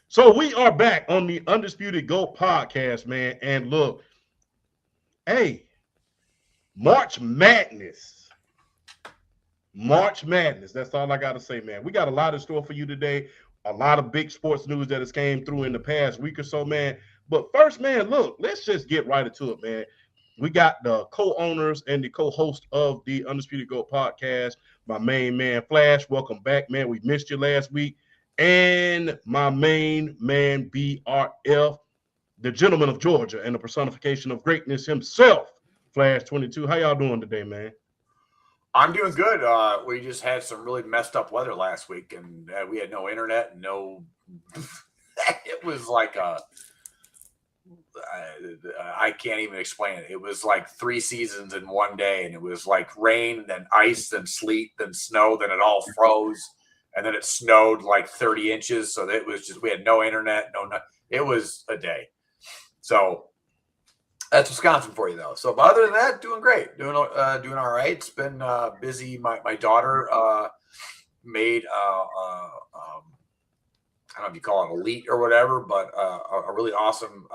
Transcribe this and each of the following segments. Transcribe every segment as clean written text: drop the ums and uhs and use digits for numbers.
So we are back on the Undisputed GOAT podcast, man. And look, hey, March Madness. March Madness. That's all I got to say, man. We got a lot in store for you today. A lot of big sports news that has came through in the past week or so, man. But first, man, look, let's just get right into it, man. We got the co-owners and the co-host of the Undisputed GOAT podcast, my main man, Flash. Welcome back, man. We missed you last week. And my main man, BRF, the gentleman of Georgia and the personification of greatness himself, Flash 22. How y'all doing today, man? I'm doing good. We just had some really messed up weather last week, and we had no internet, no. It was like I can't even explain it. It was like 3 seasons in one day, and it was like rain, then ice, then sleet, then snow, then it all froze, and then it snowed like 30 inches. So it was just we had no internet, no. It was a day. So. That's Wisconsin for you, though. So, but other than that, doing great, doing all right. It's been busy. My daughter made I don't know if you call it elite or whatever, but a really awesome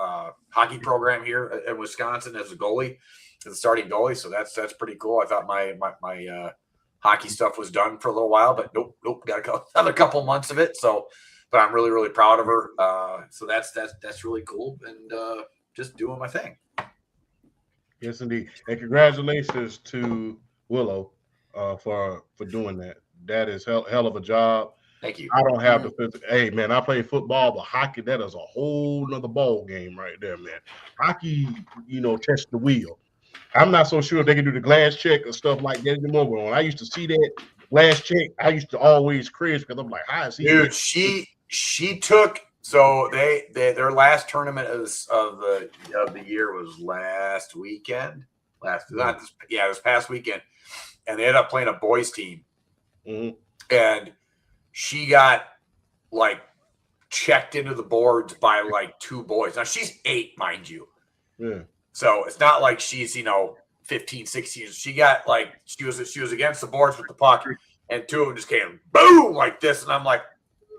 hockey program here in Wisconsin as a goalie, as a starting goalie. So that's pretty cool. I thought my hockey stuff was done for a little while, but nope, got another couple months of it. So, but I'm really proud of her. So that's really cool, and just doing my thing. Yes, indeed. And congratulations to Willow for doing that. That is hell of a job. Thank you. I don't have the physical. Hey, man, I play football, but hockey, that is a whole nother ball game right there, man. Hockey, test the wheel. I'm not so sure if they can do the glass check or stuff like that anymore. But when I used to see that glass check, I used to always cringe because I'm like, how is he? Dude, she took. So their last tournament of the year was last weekend. This past weekend, and they ended up playing a boys team, and she got like checked into the boards by like 2 boys. Now she's 8, mind you. Yeah. So it's not like she's 15, 16. She got like she was against the boards with the puck, and 2 of them just came boom like this, and I'm like.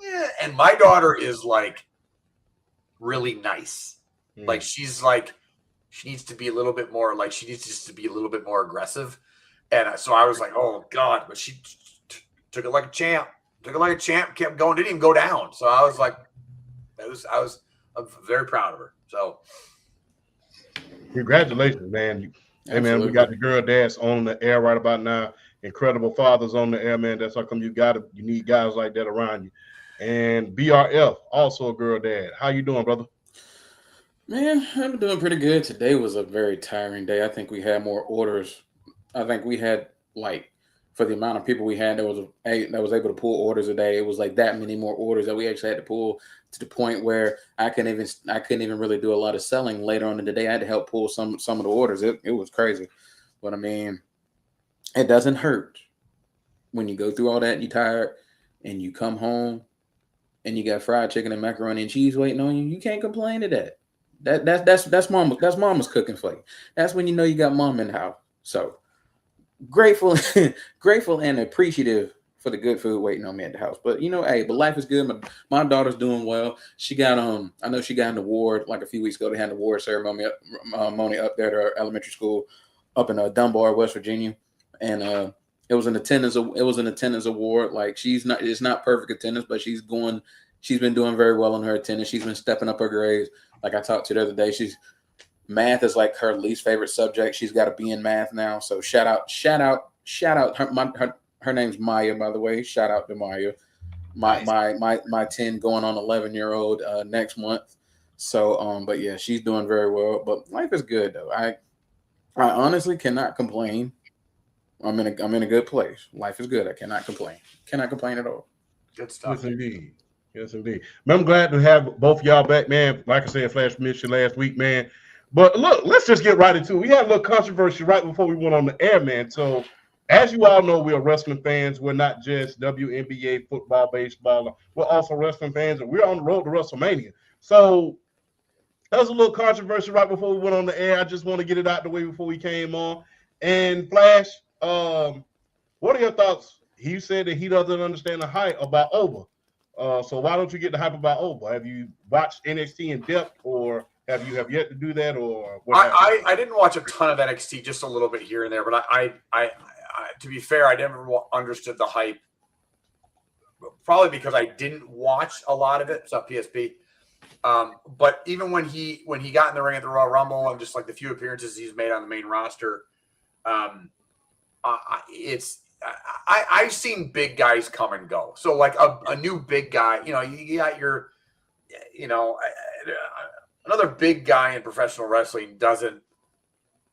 Yeah, and my daughter is like really nice. Like she's like she needs to be a little bit more like she needs just to be a little bit more aggressive. And so I was like, oh God, but she took it like a champ. Kept going, didn't even go down. So I was like, I'm very proud of her. So congratulations, man. Hey man, we got the girl dads on the air right about now. Incredible fathers on the air, man. That's how come you need guys like that around you. And BRF, also a girl dad. How you doing, brother? Man, I'm doing pretty good. Today was a very tiring day. I think we had more orders. I think we had for the amount of people we had, that was able to pull orders a day. It was like that many more orders that we actually had to pull to the point where I couldn't even really do a lot of selling later on in the day. I had to help pull some of the orders. It was crazy, but I mean, it doesn't hurt when you go through all that and you're tired and you come home. And you got fried chicken and macaroni and cheese waiting on you. You can't complain to that. That's mama's cooking for you. That's when you know you got mom in the house. So grateful and appreciative for the good food waiting on me at the house. But but life is good. My daughter's doing well. She got I know she got an award like a few weeks ago. They had an award ceremony up there at her elementary school up in Dunbar, West Virginia, and it was an attendance award. Like it's not perfect attendance, but she's been doing very well on her attendance. She's been stepping up her grades. Like I talked to her the other day, math is like her least favorite subject. She's got a B in math now. So shout out. Her name's Maya, by the way. Shout out to Maya. My 10 going on 11-year-old next month. So but yeah, she's doing very well. But life is good though. I honestly cannot complain. I'm in a good place. Life is good. I cannot complain. Cannot complain at all. Good stuff. Yes, indeed. Man, I'm glad to have both y'all back, man. Like I said, Flash missed you last week, man. But look, let's just get right into it. We had a little controversy right before we went on the air, man. So, as you all know, we are wrestling fans. We're not just WNBA football, baseball. We're also wrestling fans, and we're on the road to WrestleMania. So, that was a little controversy right before we went on the air. I just want to get it out the way before we came on. And Flash, what are your thoughts? He said that he doesn't understand the hype about Over. So why don't you get the hype about Oba? Have you watched NXT in depth, or have yet to do that, or what? I didn't watch a ton of NXT, just a little bit here and there, but I to be fair, I never understood the hype. Probably because I didn't watch a lot of it. It's on PSP. But even when he got in the ring at the Royal Rumble and just like the few appearances he's made on the main roster, I've seen big guys come and go. So like a new big guy, you got your, another big guy in professional wrestling doesn't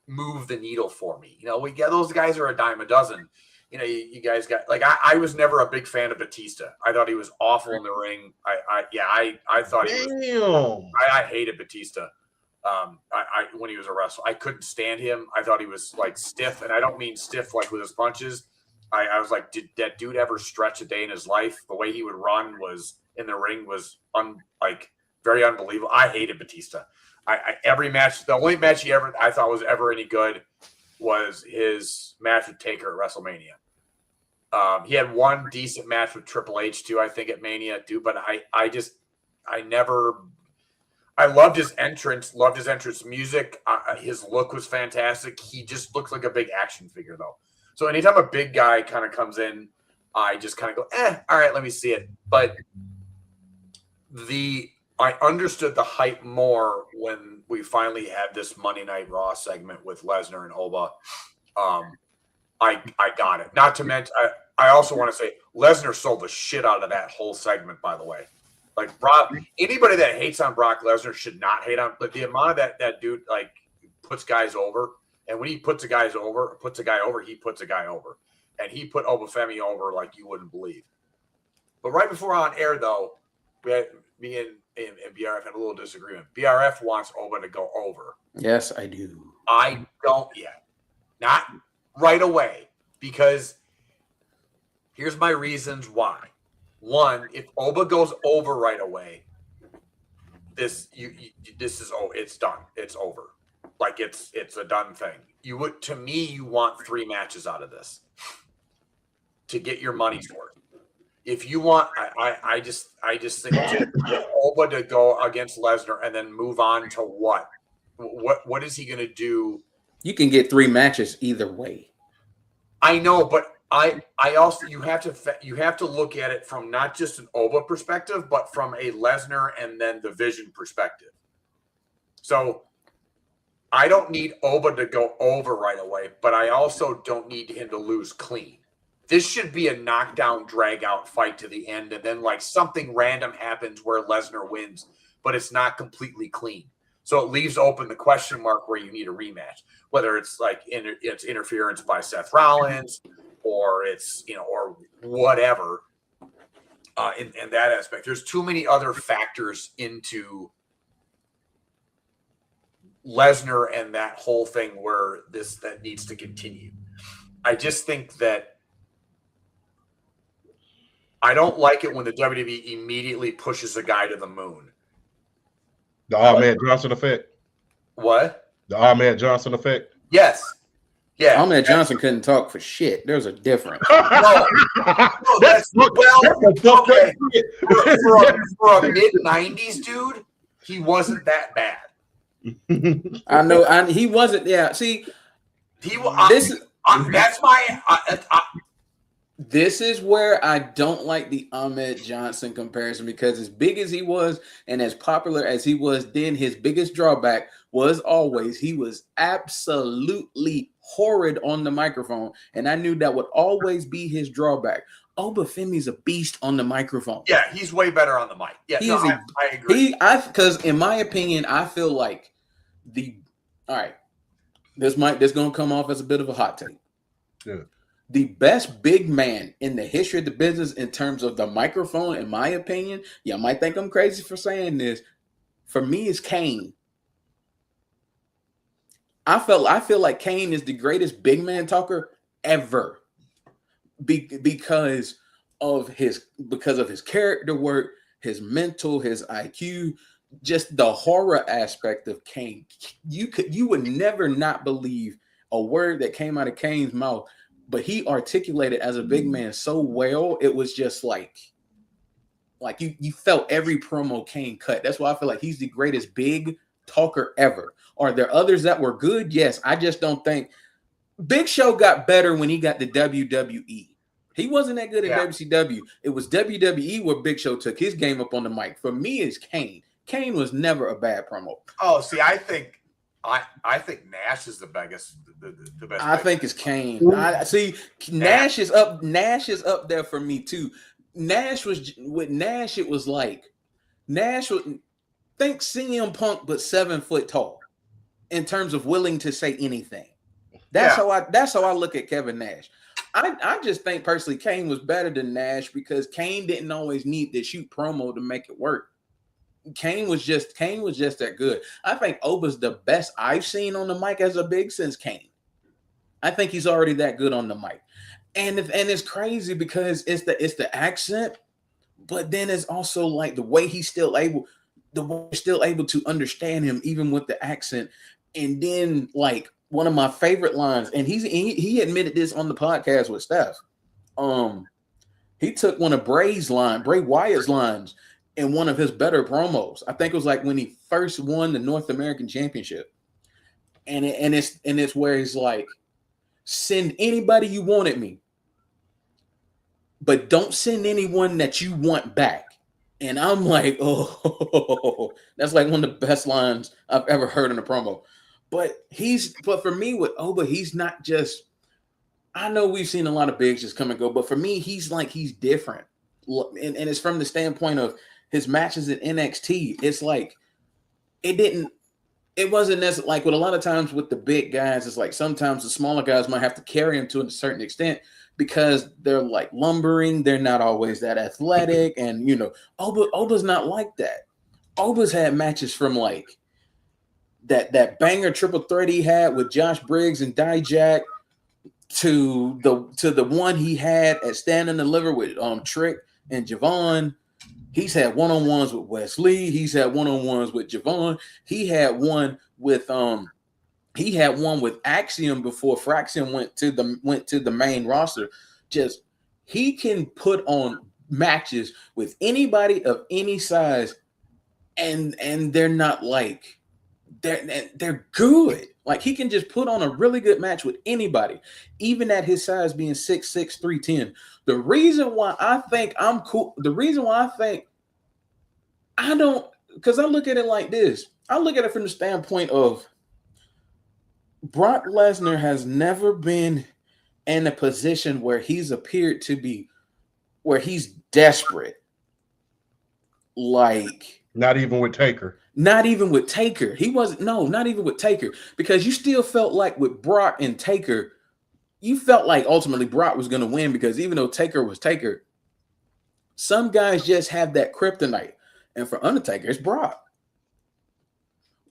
move the needle for me. We get those guys are a dime a dozen. You guys got like I was never a big fan of Batista. I thought he was awful in the ring. I thought he was. I hated Batista. When he was a wrestler, I couldn't stand him. I thought he was like stiff, and I don't mean stiff like with his punches. I was like, did that dude ever stretch a day in his life? The way he would run was in the ring was very unbelievable. I hated Batista. Every match, the only match I thought was ever any good was his match with Taker at WrestleMania. He had one decent match with Triple H too, I think, at Mania too. But I loved his entrance, music. His look was fantastic. He just looks like a big action figure though. So anytime a big guy kind of comes in, I just kind of go, all right, let me see it. But I understood the hype more when we finally had this Monday Night Raw segment with Lesnar and Oba. I got it. Not to mention, I also want to say Lesnar sold the shit out of that whole segment, by the way. Like Brock, anybody that hates on Brock Lesnar should not hate on, but the amount of that dude like puts guys over, and when he puts a guy over, he puts a guy over, and he put Obafemi over like you wouldn't believe. But right before on air though, me and BRF had a little disagreement. BRF wants Oba to go over. Yes, I do. I don't yet. Not right away, because here's my reasons why. One, if Oba goes over right away, it's done. It's over. Like it's a done thing. You want 3 matches out of this to get your money's worth. If you want, I just think Oba to go against Lesnar and then move on to what? What is he going to do? You can get 3 matches either way. I know, but I also you have to look at it from not just an Oba perspective, but from a Lesnar and then the Vision perspective. So I don't need Oba to go over right away, but I also don't need him to lose clean. This should be a knockdown, drag-out fight to the end, and then like something random happens where Lesnar wins, but it's not completely clean. So it leaves open the question mark where you need a rematch, whether it's like it's interference by Seth Rollins, or it's or whatever. In that aspect, there's too many other factors into Lesnar and that whole thing where that needs to continue. I just think that. I don't like it when the WWE immediately pushes a guy to the moon. The Ahmed Johnson effect. What? The Ahmed Johnson effect. Yes. Yeah. Ahmed Johnson couldn't talk for shit. There's a difference. No, that's okay. For a mid-90s dude, he wasn't that bad. I know. He wasn't. Yeah. See, that's my. This is where I don't like the Ahmed Johnson comparison, because as big as he was and as popular as he was then, his biggest drawback was always he was absolutely horrid on the microphone. And I knew that would always be his drawback. Obafemi's a beast on the microphone. Yeah, he's way better on the mic. Yeah, I agree. Because in my opinion, I feel like this gonna come off as a bit of a hot take. Yeah. The best big man in the history of the business in terms of the microphone, in my opinion, y'all might think I'm crazy for saying this, for me is Kane. I feel like Kane is the greatest big man talker ever, because of his character work, his mental, his IQ, just the horror aspect of Kane. You would never not believe a word that came out of Kane's mouth. But he articulated as a big man so well, it was just like, Like you felt every promo Kane cut. That's why I feel like he's the greatest big talker ever. Are there others that were good? Yes. I just don't think Big Show got better when he got the WWE. He wasn't that good at WCW. It was WWE where Big Show took his game up on the mic. For me, it's Kane. Kane was never a bad promo. Oh, see, I think Nash is the biggest, the best. I think it's Kane. I see Nash is up. Nash is up there for me too. Nash was with Nash. It was like Nash was think CM Punk, but 7 foot tall in terms of willing to say anything. That's how I look at Kevin Nash. I just think personally Kane was better than Nash because Kane didn't always need to shoot promo to make it work. Kane was just that good. I think Oba's the best I've seen on the mic as a big since Kane. I think he's already that good on the mic. And it's crazy because it's the accent, but then it's also like the way he's still able to understand him even with the accent. And then like one of my favorite lines, and he admitted this on the podcast with Steph. He took one of Bray Wyatt's lines in one of his better promos. I think it was like when he first won the North American Championship. And it's where he's like, send anybody you want at me, but don't send anyone that you want back. And I'm like, oh, that's like one of the best lines I've ever heard in a promo. But for me with Oba, he's not just, I know we've seen a lot of bigs just come and go, but for me, he's different. And it's from the standpoint of his matches at NXT. It's like, it wasn't necessarily like with a lot of times with the big guys, it's like sometimes the smaller guys might have to carry him to a certain extent because they're like lumbering. They're not always that athletic. And, Oba's not like that. Oba's had matches from like that banger triple threat he had with Josh Briggs and Dijak to the one he had at Stand and Deliver with Trick and Javon. He's had one-on-ones with Wesley. He's had one-on-ones with Javon. He had one with Axiom before Fraxium went to the main roster. Just he can put on matches with anybody of any size, and they're not like they're good. Like he can just put on a really good match with anybody, even at his size being 6'6", 310. The reason why I think I'm cool, the reason why I think I don't, because I look at it like this. I look at it from the standpoint of Brock Lesnar has never been in a position where he's appeared to be, where he's desperate. Like, not even with Taker. Not even with Taker. Not even with Taker. Because you still felt like with Brock and Taker, you felt like ultimately Brock was going to win because even though Taker was Taker, some guys just have that kryptonite. And for Undertaker, it's Brock.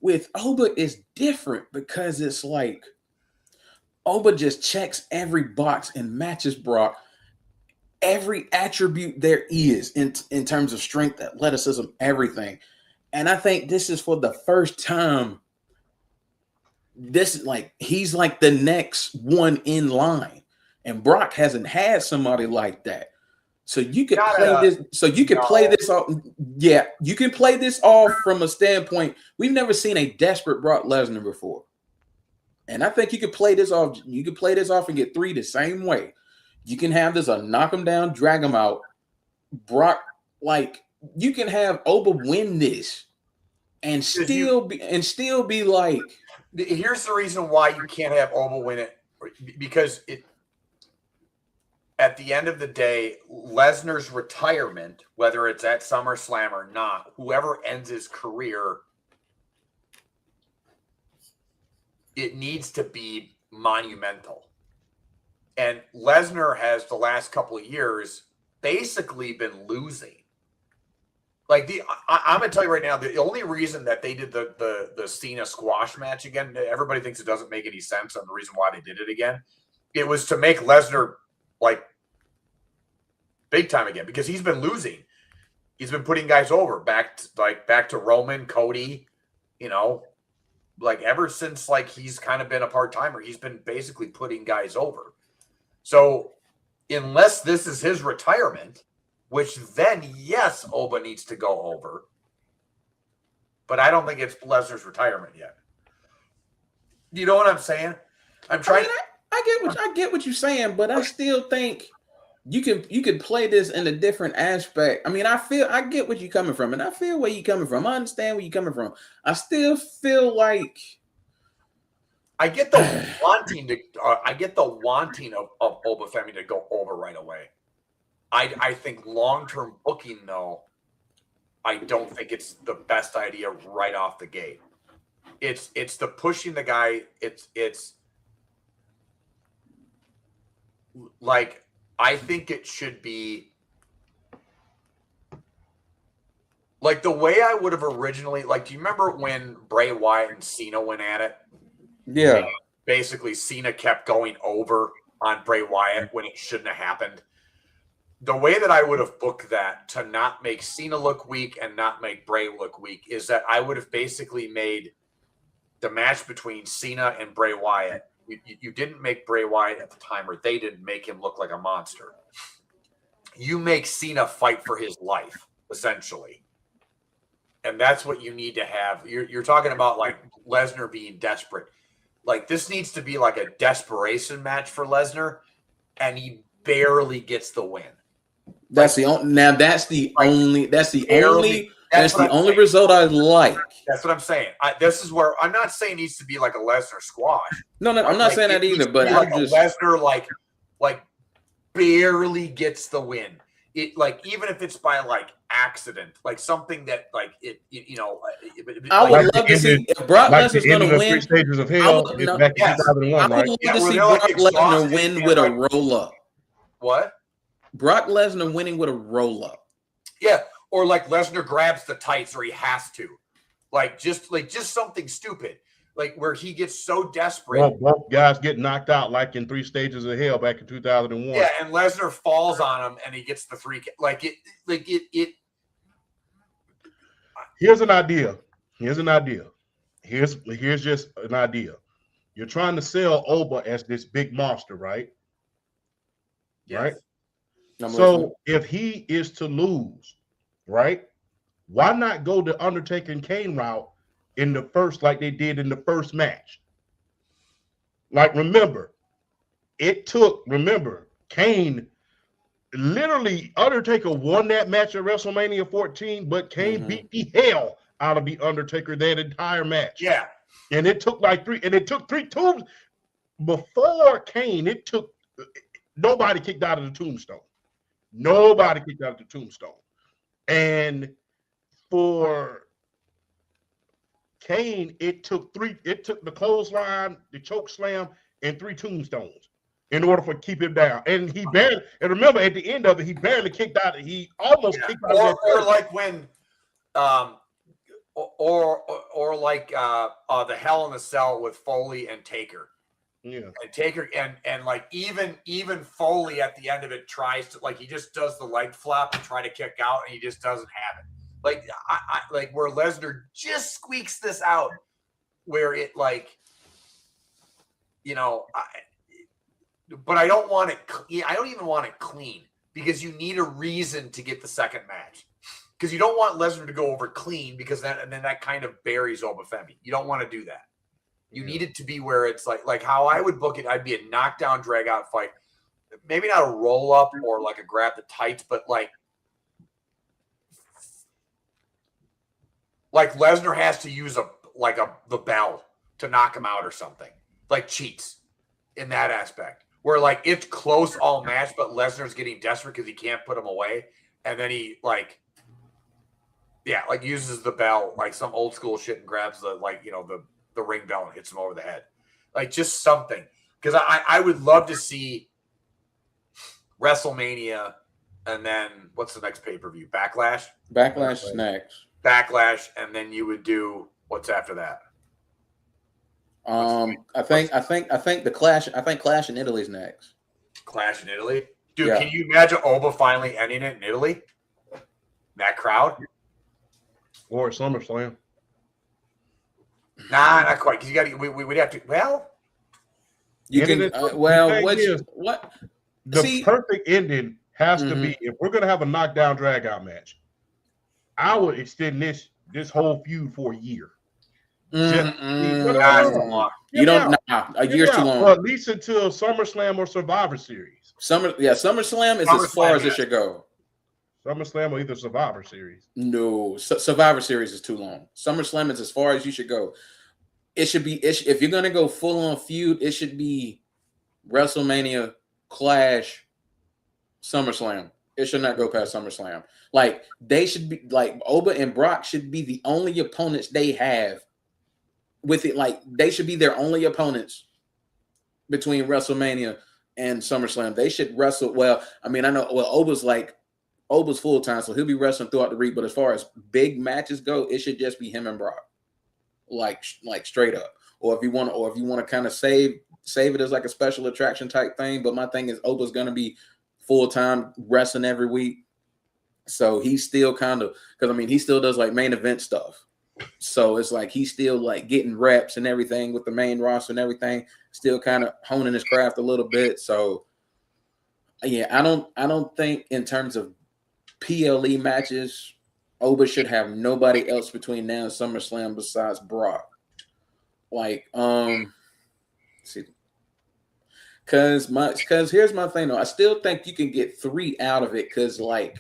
With Oba, it's different because it's like Oba just checks every box and matches Brock. Every attribute there is in terms of strength, athleticism, everything. And I think this is for the first time. This is like he's like the next one in line, and Brock hasn't had somebody like that. So you could play this. So you could play this off. Yeah, you can play this off from a standpoint. We've never seen a desperate Brock Lesnar before, and I think you could play this off. You could play this off and get 3 the same way. You can have this a knock him down, drag him out. Brock, like you can have Oba win this, and still be like. Here's the reason why you can't have Oba win it, because at the end of the day, Lesnar's retirement, whether it's at SummerSlam or not, whoever ends his career, it needs to be monumental. And Lesnar has the last couple of years basically been losing. Like I'm gonna tell you right now, the only reason that they did the Cena squash match again, everybody thinks it doesn't make any sense, and the reason why they did it again, it was to make Lesnar like big time again because he's been losing. He's been putting guys over back to Roman, Cody, like ever since like he's kind of been a part-timer, he's been basically putting guys over. So unless this is his retirement, which then, yes, Oba needs to go over. But I don't think it's Lesnar's retirement yet. You know what I'm saying? I'm trying. I get what you're saying, but I still think you can play this in a different aspect. I mean, I get what you're coming from, and I feel where you're coming from. I understand where you're coming from. I still feel like I get the wanting to. I get the wanting of Obafemi to go over right away. I think long-term booking, though, I don't think it's the best idea right off the gate. It's the pushing the guy. It's like, I think it should be like the way I would have originally, like, do you remember when Bray Wyatt and Cena went at it? Yeah. Basically, Cena kept going over on Bray Wyatt when it shouldn't have happened. The way that I would have booked that to not make Cena look weak and not make Bray look weak is that I would have basically made the match between Cena and Bray Wyatt. You didn't make Bray Wyatt at the time, or they didn't make him look like a monster. You make Cena fight for his life, essentially. And that's what you need to have. You're talking about like Lesnar being desperate. Like, this needs to be like a desperation match for Lesnar, and he barely gets the win. That's the only. Now that's the only. That's the only. That's the only result I like. That's what I'm saying. This is where I'm not saying it needs to be like a Lesnar squash. No, I'm not saying that either. But like I'm just Lesnar like barely gets the win. It, like, even if it's by like accident, like something that like it you know. I would love to see if Brock Lesnar's going to win. 3 stages of hell. Back in 2001, I would love to see Brock Lesnar win with a roll up. What? Brock Lesnar winning with a roll up. Yeah, or like Lesnar grabs the tights, or he has to, like just something stupid, like where he gets so desperate. Well, both guys get knocked out, like in 3 stages of hell back in 2001. Yeah, and Lesnar falls on him, and he gets the 3. Like it. Here's an idea. Here's just an idea. You're trying to sell Oba as this big monster, right? Yes. Right. So if he is to lose, right, why not go the Undertaker and Kane route in the first, like they did in the first match? Like, remember, Kane, literally, Undertaker won that match at WrestleMania 14, but Kane beat the hell out of the Undertaker that entire match. Yeah. And it took like 3 tombs before Kane. Nobody kicked out of the tombstone. Nobody kicked out of the tombstone. And for Kane, it took the clothesline, the choke slam, and 3 tombstones in order for keep him down. And he barely, and remember at the end of it, he barely kicked out. He almost kicked out. Or like when or like the Hell in the Cell with Foley and Taker. Yeah. And Taker and like even Foley at the end of it tries to, like, he just does the leg flop and try to kick out, and he just doesn't have it. Like I like where Lesnar just squeaks this out, where it, like, you know, but I don't want it. I don't even want it clean, because you need a reason to get the second match. Because you don't want Lesnar to go over clean, because then that kind of buries Obafemi. You don't want to do that. You need it to be where it's like how I would book it. I'd be a knockdown, drag out fight. Maybe not a roll up or like a grab the tights, but like Lesnar has to use the bell to knock him out or something. Like cheats in that aspect. Where like it's close all match, but Lesnar's getting desperate because he can't put him away. And then he uses the bell, like some old school shit, and grabs the ring bell and hits him over the head. Like, just something. Because I would love to see WrestleMania, and then what's the next pay-per-view? Backlash? Backlash is next. Backlash, and then you would do what's after that? I think the Clash. I think Clash in Italy is next. Clash in Italy, dude. Yeah. Can you imagine Oba finally ending it in Italy? That crowd, Or SummerSlam. Nah, not quite. Because you got to. We'd have to. Well, you can. The What? perfect ending has to be, if we're gonna have a knockdown drag out match, I would extend this whole feud for a year. You No. don't. A year's too long. Or at least until SummerSlam or Survivor Series. SummerSlam is as far as it should go. SummerSlam or either Survivor Series. No, Survivor Series is too long. SummerSlam is as far as you should go. It should be if you're gonna go full on feud, it should be WrestleMania, Clash, SummerSlam. It should not go past SummerSlam. Like they should be like Oba and Brock should be the only opponents they have with it. Like they should be their only opponents between WrestleMania and SummerSlam. They should wrestle. Well, I mean, I know. Well, Oba's full time, so he'll be wrestling throughout the week. But as far as big matches go, it should just be him and Brock, like straight up. Or if you want to kind of save it as like a special attraction type thing. But my thing is, Oba's gonna be full time wrestling every week, so he's still kind of because I mean he still does like main event stuff. So it's like he's still like getting reps and everything with the main roster and everything, still kind of honing his craft a little bit. So yeah, I don't think in terms of PLE matches, Oba should have nobody else between now and SummerSlam besides Brock. Like, see, because here's my thing though. I still think you can get 3 out of it because like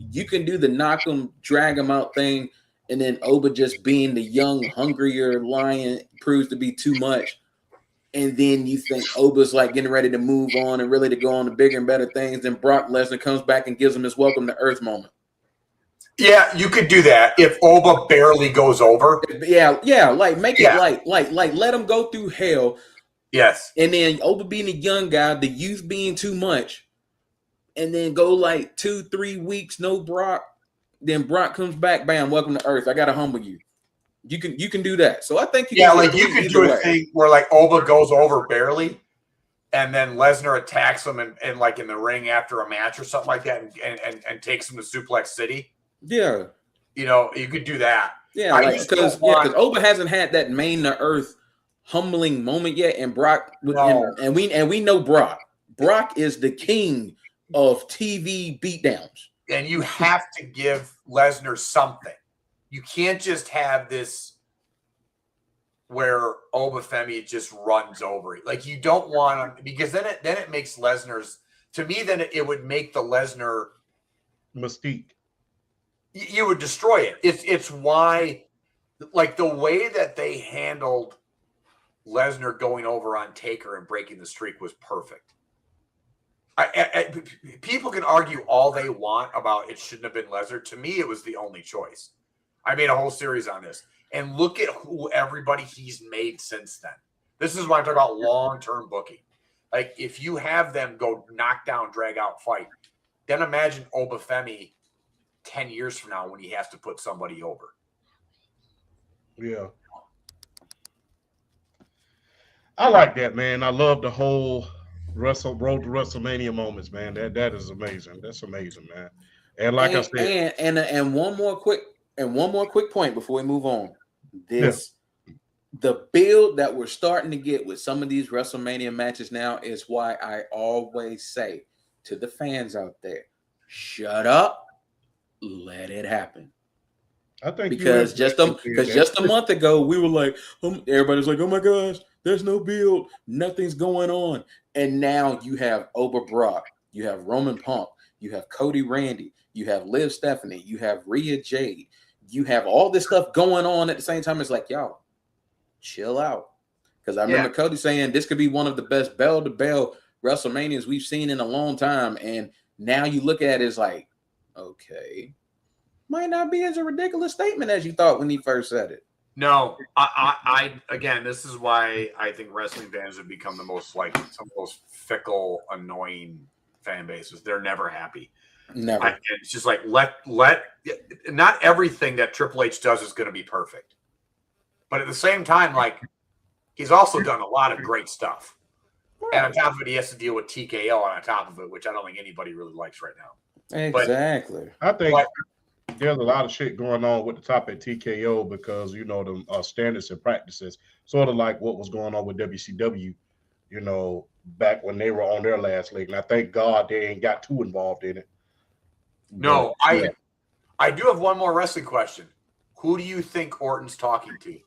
you can do the knock 'em, drag 'em out thing. And then Oba just being the young, hungrier lion proves to be too much. And then you think Oba's like getting ready to move on and really to go on to bigger and better things. Then Brock Lesnar comes back and gives him his welcome to Earth moment. Yeah, you could do that if Oba barely goes over. Yeah, like make it like let him go through hell. Yes. And then Oba being a young guy, the youth being too much, and then go like 2-3 weeks, no Brock. Then Brock comes back, bam, welcome to Earth. I gotta humble you. You can do that. So I think you could do a thing where like Oba goes over barely, and then Lesnar attacks him and like in the ring after a match or something like that, and takes him to Suplex City. Yeah, you know, you could do that. Yeah, because Oba hasn't had that main to Earth humbling moment yet, and Brock and we know Brock. Brock is the king of TV beatdowns. And you have to give Lesnar something. You can't just have this where Oba Femi just runs over it. Like you don't want to, because then it makes Lesnar's, to me, then it would make the Lesnar mystique. You would destroy it. It's why, like the way that they handled Lesnar going over on Taker and breaking the streak was perfect. People can argue all they want about it shouldn't have been Lesnar. To me, it was the only choice. I made a whole series on this. And look at who everybody he's made since then. This is why I'm talking about long-term booking. Like, if you have them go knock down, drag out, fight, then imagine Oba Femi 10 years from now when he has to put somebody over. Yeah. I like that, man. I love the whole road to WrestleMania moments, man. That is amazing. That's amazing, man. And like I said, and one more quick point before we move on. The build that we're starting to get with some of these WrestleMania matches now is why I always say to the fans out there, shut up, let it happen. I think because just a month ago we were like, everybody's like, oh my gosh, there's no build, nothing's going on. And now you have Oba Brock, you have Roman Punk, you have Cody Randy, you have Liv Stephanie, you have Rhea Jade, you have all this stuff going on at the same time. It's like, y'all, chill out. Because I remember Cody saying this could be one of the best bell-to-bell WrestleManias we've seen in a long time. And now you look at it, it's like, okay, might not be as a ridiculous statement as you thought when he first said it. No, I again, this is why I think wrestling fans have become some of the most fickle, annoying fan bases. They're never happy. Never. It's just like let not everything that Triple H does is going to be perfect, but at the same time, like he's also done a lot of great stuff, and on top of it, he has to deal with TKO on top of it, which I don't think anybody really likes right now. Exactly. But I think there's a lot of shit going on with the top at TKO because the standards and practices, sort of like what was going on with WCW. You know, back when they were on their last leg. And I thank God they ain't got too involved in it. No, But, yeah. I do have one more wrestling question. Who do you think Orton's talking to?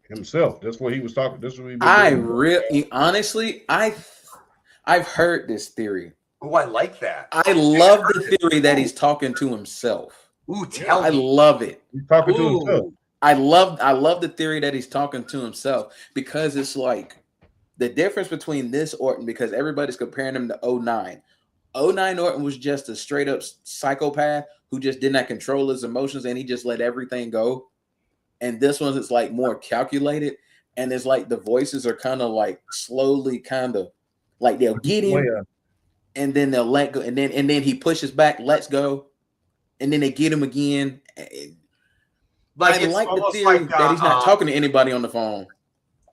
Himself. That's what he was talking. This is what he been doing. Honestly, I've heard this theory. Oh, I like that. I love the theory that he's talking to himself. Ooh, tell me. I love it. He's talking to himself. I love the theory that he's talking to himself, because it's like the difference between this Orton, because everybody's comparing him to 09. 09 Orton was just a straight up psychopath who just did not control his emotions and he just let everything go. And this one is like more calculated, and it's like the voices are kind of like slowly kind of like they'll get him and then they'll let go, and then he pushes back, lets go, and then they get him again. Like, I like the theory that he's not talking to anybody on the phone.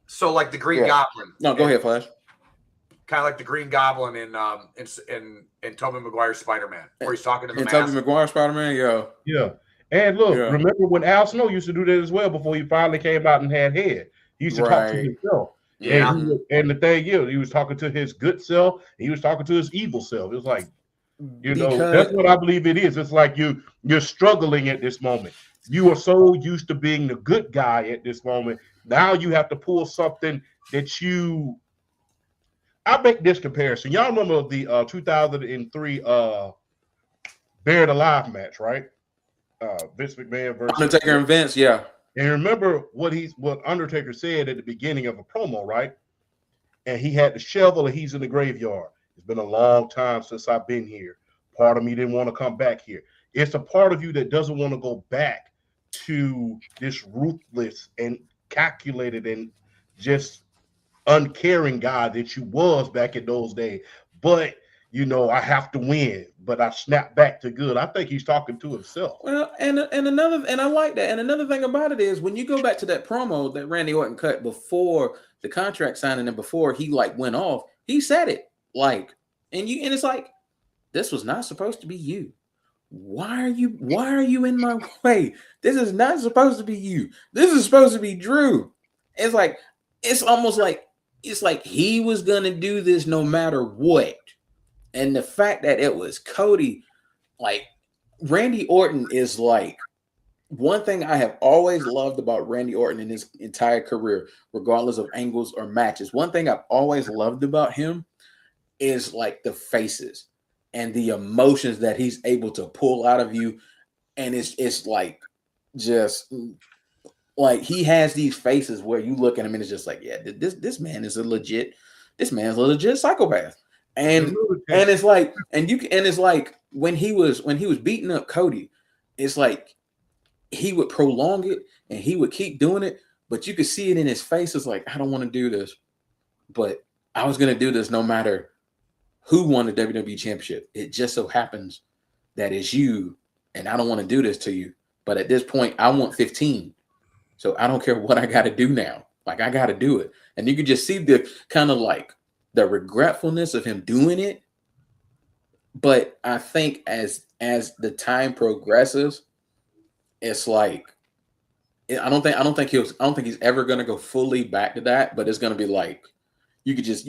So like the Green Goblin. No, go ahead, Flash. Kind of like the Green Goblin in Tobey Maguire's Spider-Man, where he's talking to the mask. Tobey Maguire's Spider-Man, yeah. And look, remember when Al Snow used to do that as well before he finally came out and had head? He used to talk to himself. Yeah. And the thing is, he was talking to his good self. He was talking to his evil self. It was like, that's what I believe it is. It's like you're struggling at this moment. You are so used to being the good guy at this moment. Now you have to pull something that you. I make this comparison. Y'all remember the 2003 Buried Alive match, right? Vince McMahon versus Undertaker and Vince, yeah. And remember what Undertaker said at the beginning of a promo, right? And he had the shovel and he's in the graveyard. It's been a long time since I've been here. Part of me didn't want to come back here. It's a part of you that doesn't want to go back to this ruthless and calculated and just uncaring guy that you was back in those days. But I have to win, but I snap back to good. I think he's talking to himself. Well, and I like that. And another thing about it is when you go back to that promo that Randy Orton cut before the contract signing and before he went off, he said it and it's like, this was not supposed to be you. Why are you in my way? This is not supposed to be you. This is supposed to be Drew. It's like, it's almost like, it's like he was going to do this no matter what. And the fact that it was Cody, Randy Orton is one thing I have always loved about Randy Orton in his entire career, regardless of angles or matches. One thing I've always loved about him is the faces and the emotions that he's able to pull out of you. And it's just he has these faces where you look at him and it's just this man is a legit psychopath. And it's when he was beating up Cody, it's like he would prolong it and he would keep doing it, but you could see it in his face. It's like, I don't want to do this, but I was going to do this no matter who won the WWE championship. It just so happens that it's you, and I don't want to do this to you. But at this point, I want 15. So I don't care what I got to do now. I got to do it. And you could just see the kind of the regretfulness of him doing it. But I think as the time progresses, it's I don't think he's ever going to go fully back to that, but it's going to be you could just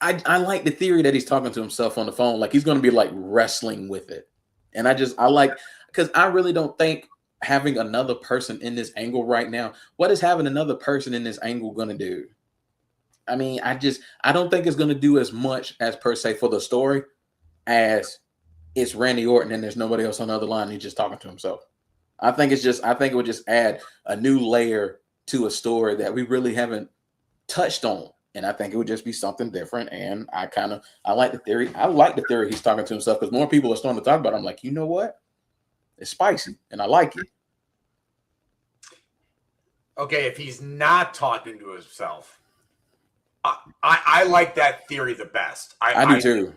I like the theory that he's talking to himself on the phone. He's going to be wrestling with it. And because I really don't think having another person in this angle right now, what is having another person in this angle going to do? I mean, I don't think it's going to do as much as per se for the story as it's Randy Orton and there's nobody else on the other line. He's just talking to himself. I think it would just add a new layer to a story that we really haven't touched on. And I think it would just be something different. And I like the theory. I like the theory he's talking to himself because more people are starting to talk about it. I'm like, you know what? It's spicy and I like it. Okay, if he's not talking to himself, I like that theory the best. I do too.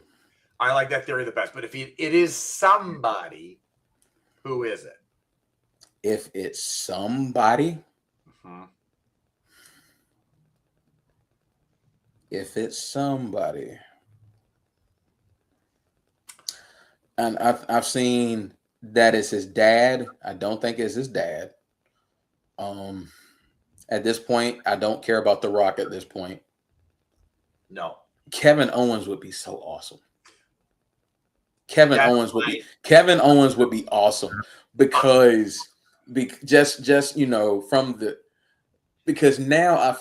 I like that theory the best. But if it is somebody, who is it? If it's somebody, and I've seen that it's his dad. I don't think it's his dad. At this point, I don't care about The Rock at this point. No. Kevin Owens would be so awesome. Kevin Owens would be awesome because just you know because now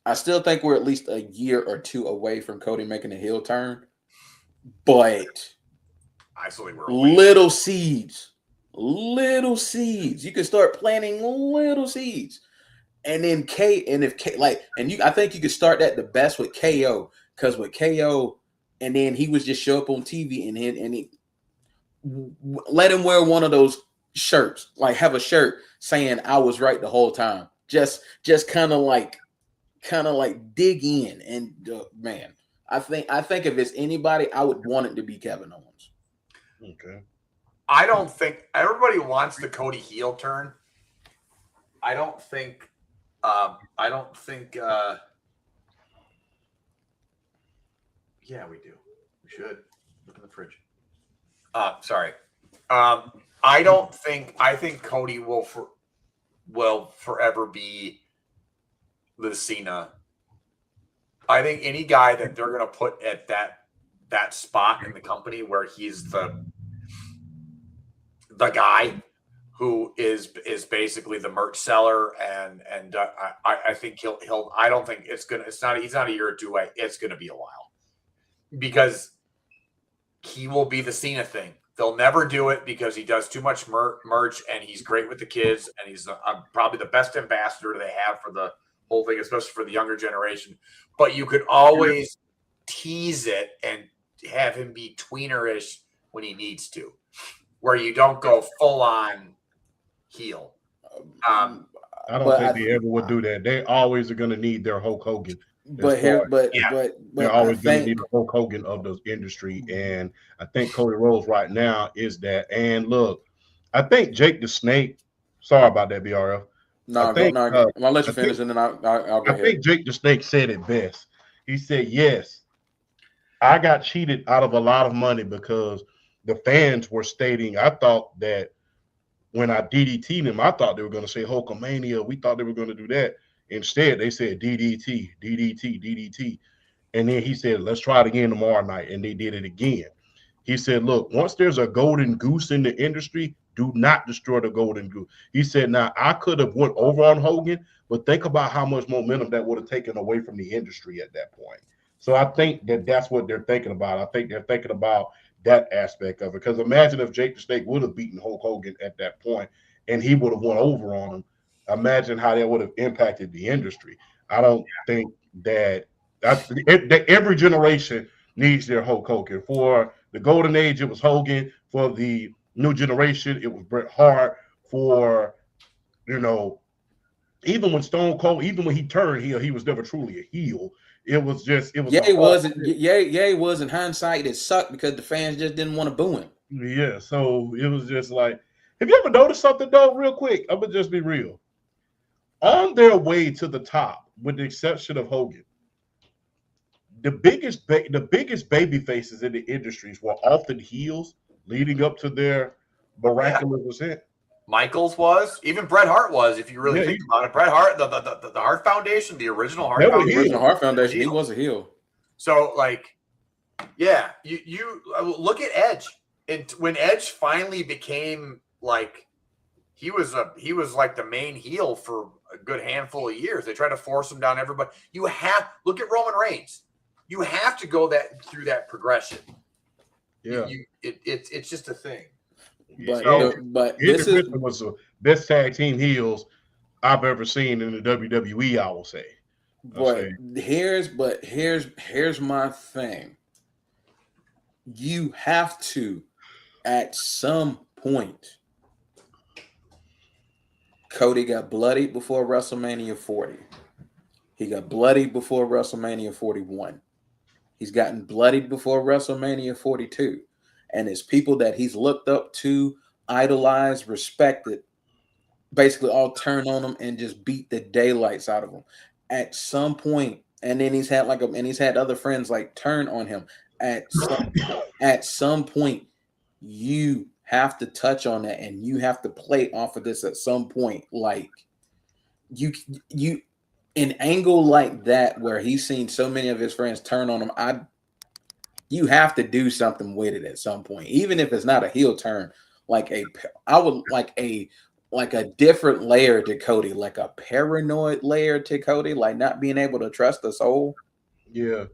I still think we're at least a year or two away from Cody making a heel turn, but little seeds. You can start planting little seeds. And then I think you could start that the best with KO, because with KO, and then he was just show up on TV and he let him wear one of those shirts, like have a shirt saying I was right the whole time. Just kind of like dig in and man, I think if it's anybody, I would want it to be Kevin Owens. Okay. I don't think everybody wants the Cody heel turn. I don't think yeah, we do. We should look in the fridge. Sorry. I think Cody will forever be the Cena. I think any guy that they're going to put at that spot in the company where he's the guy who is basically the merch seller, and I think he'll I don't think he's not a year or two away. It's going to be a while, because he will be the Cena thing. They'll never do it because he does too much merch, and he's great with the kids, and he's probably the best ambassador they have for the whole thing, especially for the younger generation. But you could always tease it and have him be tweenerish when he needs to, where you don't go full on heel. I don't think they ever would do that. They always are going to need their Hulk Hogan. They're always going to need the Hulk Hogan of the industry, and I think Cody Rhodes right now is that. And look, I think Jake the Snake. Sorry about that, BRF. I'll let you finish, and then I'll go ahead. I think Jake the Snake said it best. He said, "Yes, I got cheated out of a lot of money because the fans were stating. I thought that when I DDT'd them, I thought they were going to say Hulkamania. We thought they were going to do that." Instead, they said DDT, DDT, DDT. And then he said, let's try it again tomorrow night. And they did it again. He said, look, once there's a golden goose in the industry, do not destroy the golden goose. He said, now, I could have went over on Hogan, but think about how much momentum that would have taken away from the industry at that point. So I think that's what they're thinking about. I think they're thinking about that aspect of it. Because imagine if Jake the Snake would have beaten Hulk Hogan at that point and he would have went over on him. Imagine how that would have impacted the industry. I don't think that every generation needs their Hulk Hogan. For the golden age, it was Hogan. For the new generation, it was Bret Hart. For, even when Stone Cold, even when he turned heel, he was never truly a heel. It was. He was in hindsight. It sucked because the fans just didn't want to boo him. Yeah, so it was just like, have you ever noticed something though, real quick? I'm gonna just be real. On their way to the top, with the exception of Hogan, the biggest baby faces in the industries were often heels leading up to their miraculous ascent. Michaels was, even Bret Hart was, if you really think about it. Bret Hart, the Hart Foundation, the original Hart Foundation. He was a heel. So, you look at Edge. And when Edge finally became he was like the main heel for a good handful of years. They tried to force him down everybody. Look at Roman Reigns. You have to go through that progression. Yeah, it's just a thing. But this was the best tag team heels I've ever seen in the WWE. I will say. Here's my thing. You have to, at some point. Cody got bloodied before WrestleMania 40. He got bloodied before WrestleMania 41. He's gotten bloodied before WrestleMania 42. And it's people that he's looked up to, idolized, respected, basically all turn on him and just beat the daylights out of him. At some point, and then he's had he's had other friends turn on him. At some point, you have to touch on that, and you have to play off of this at some point. you an angle like that where he's seen so many of his friends turn on him, you have to do something with it at some point, even if it's not a heel turn. I would like a different layer to Cody, like a paranoid layer to Cody, like not being able to trust the soul. Yeah.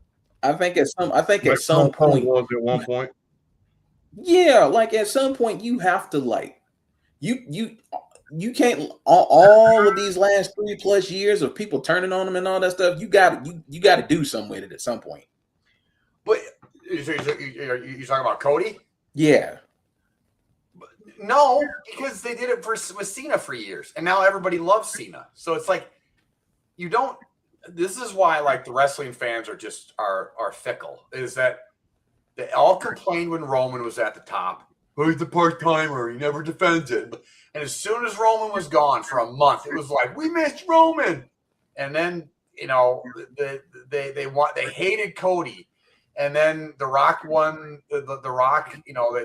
I think at some Stone Cold point was at one point. Yeah, like at some point you have to like you can't all of these last 3+ years of people turning on him and all that stuff. You got to do something with it at some point. But you talking about Cody? Yeah. No, because they did it with Cena for years, and now everybody loves Cena. So it's like you don't. This is why like the wrestling fans are fickle. Is that they all complained when Roman was at the top. Oh, he's a part-timer. He never defends it. And as soon as Roman was gone for a month, it was like, we missed Roman. And then, they hated Cody. And then The Rock won the Rock,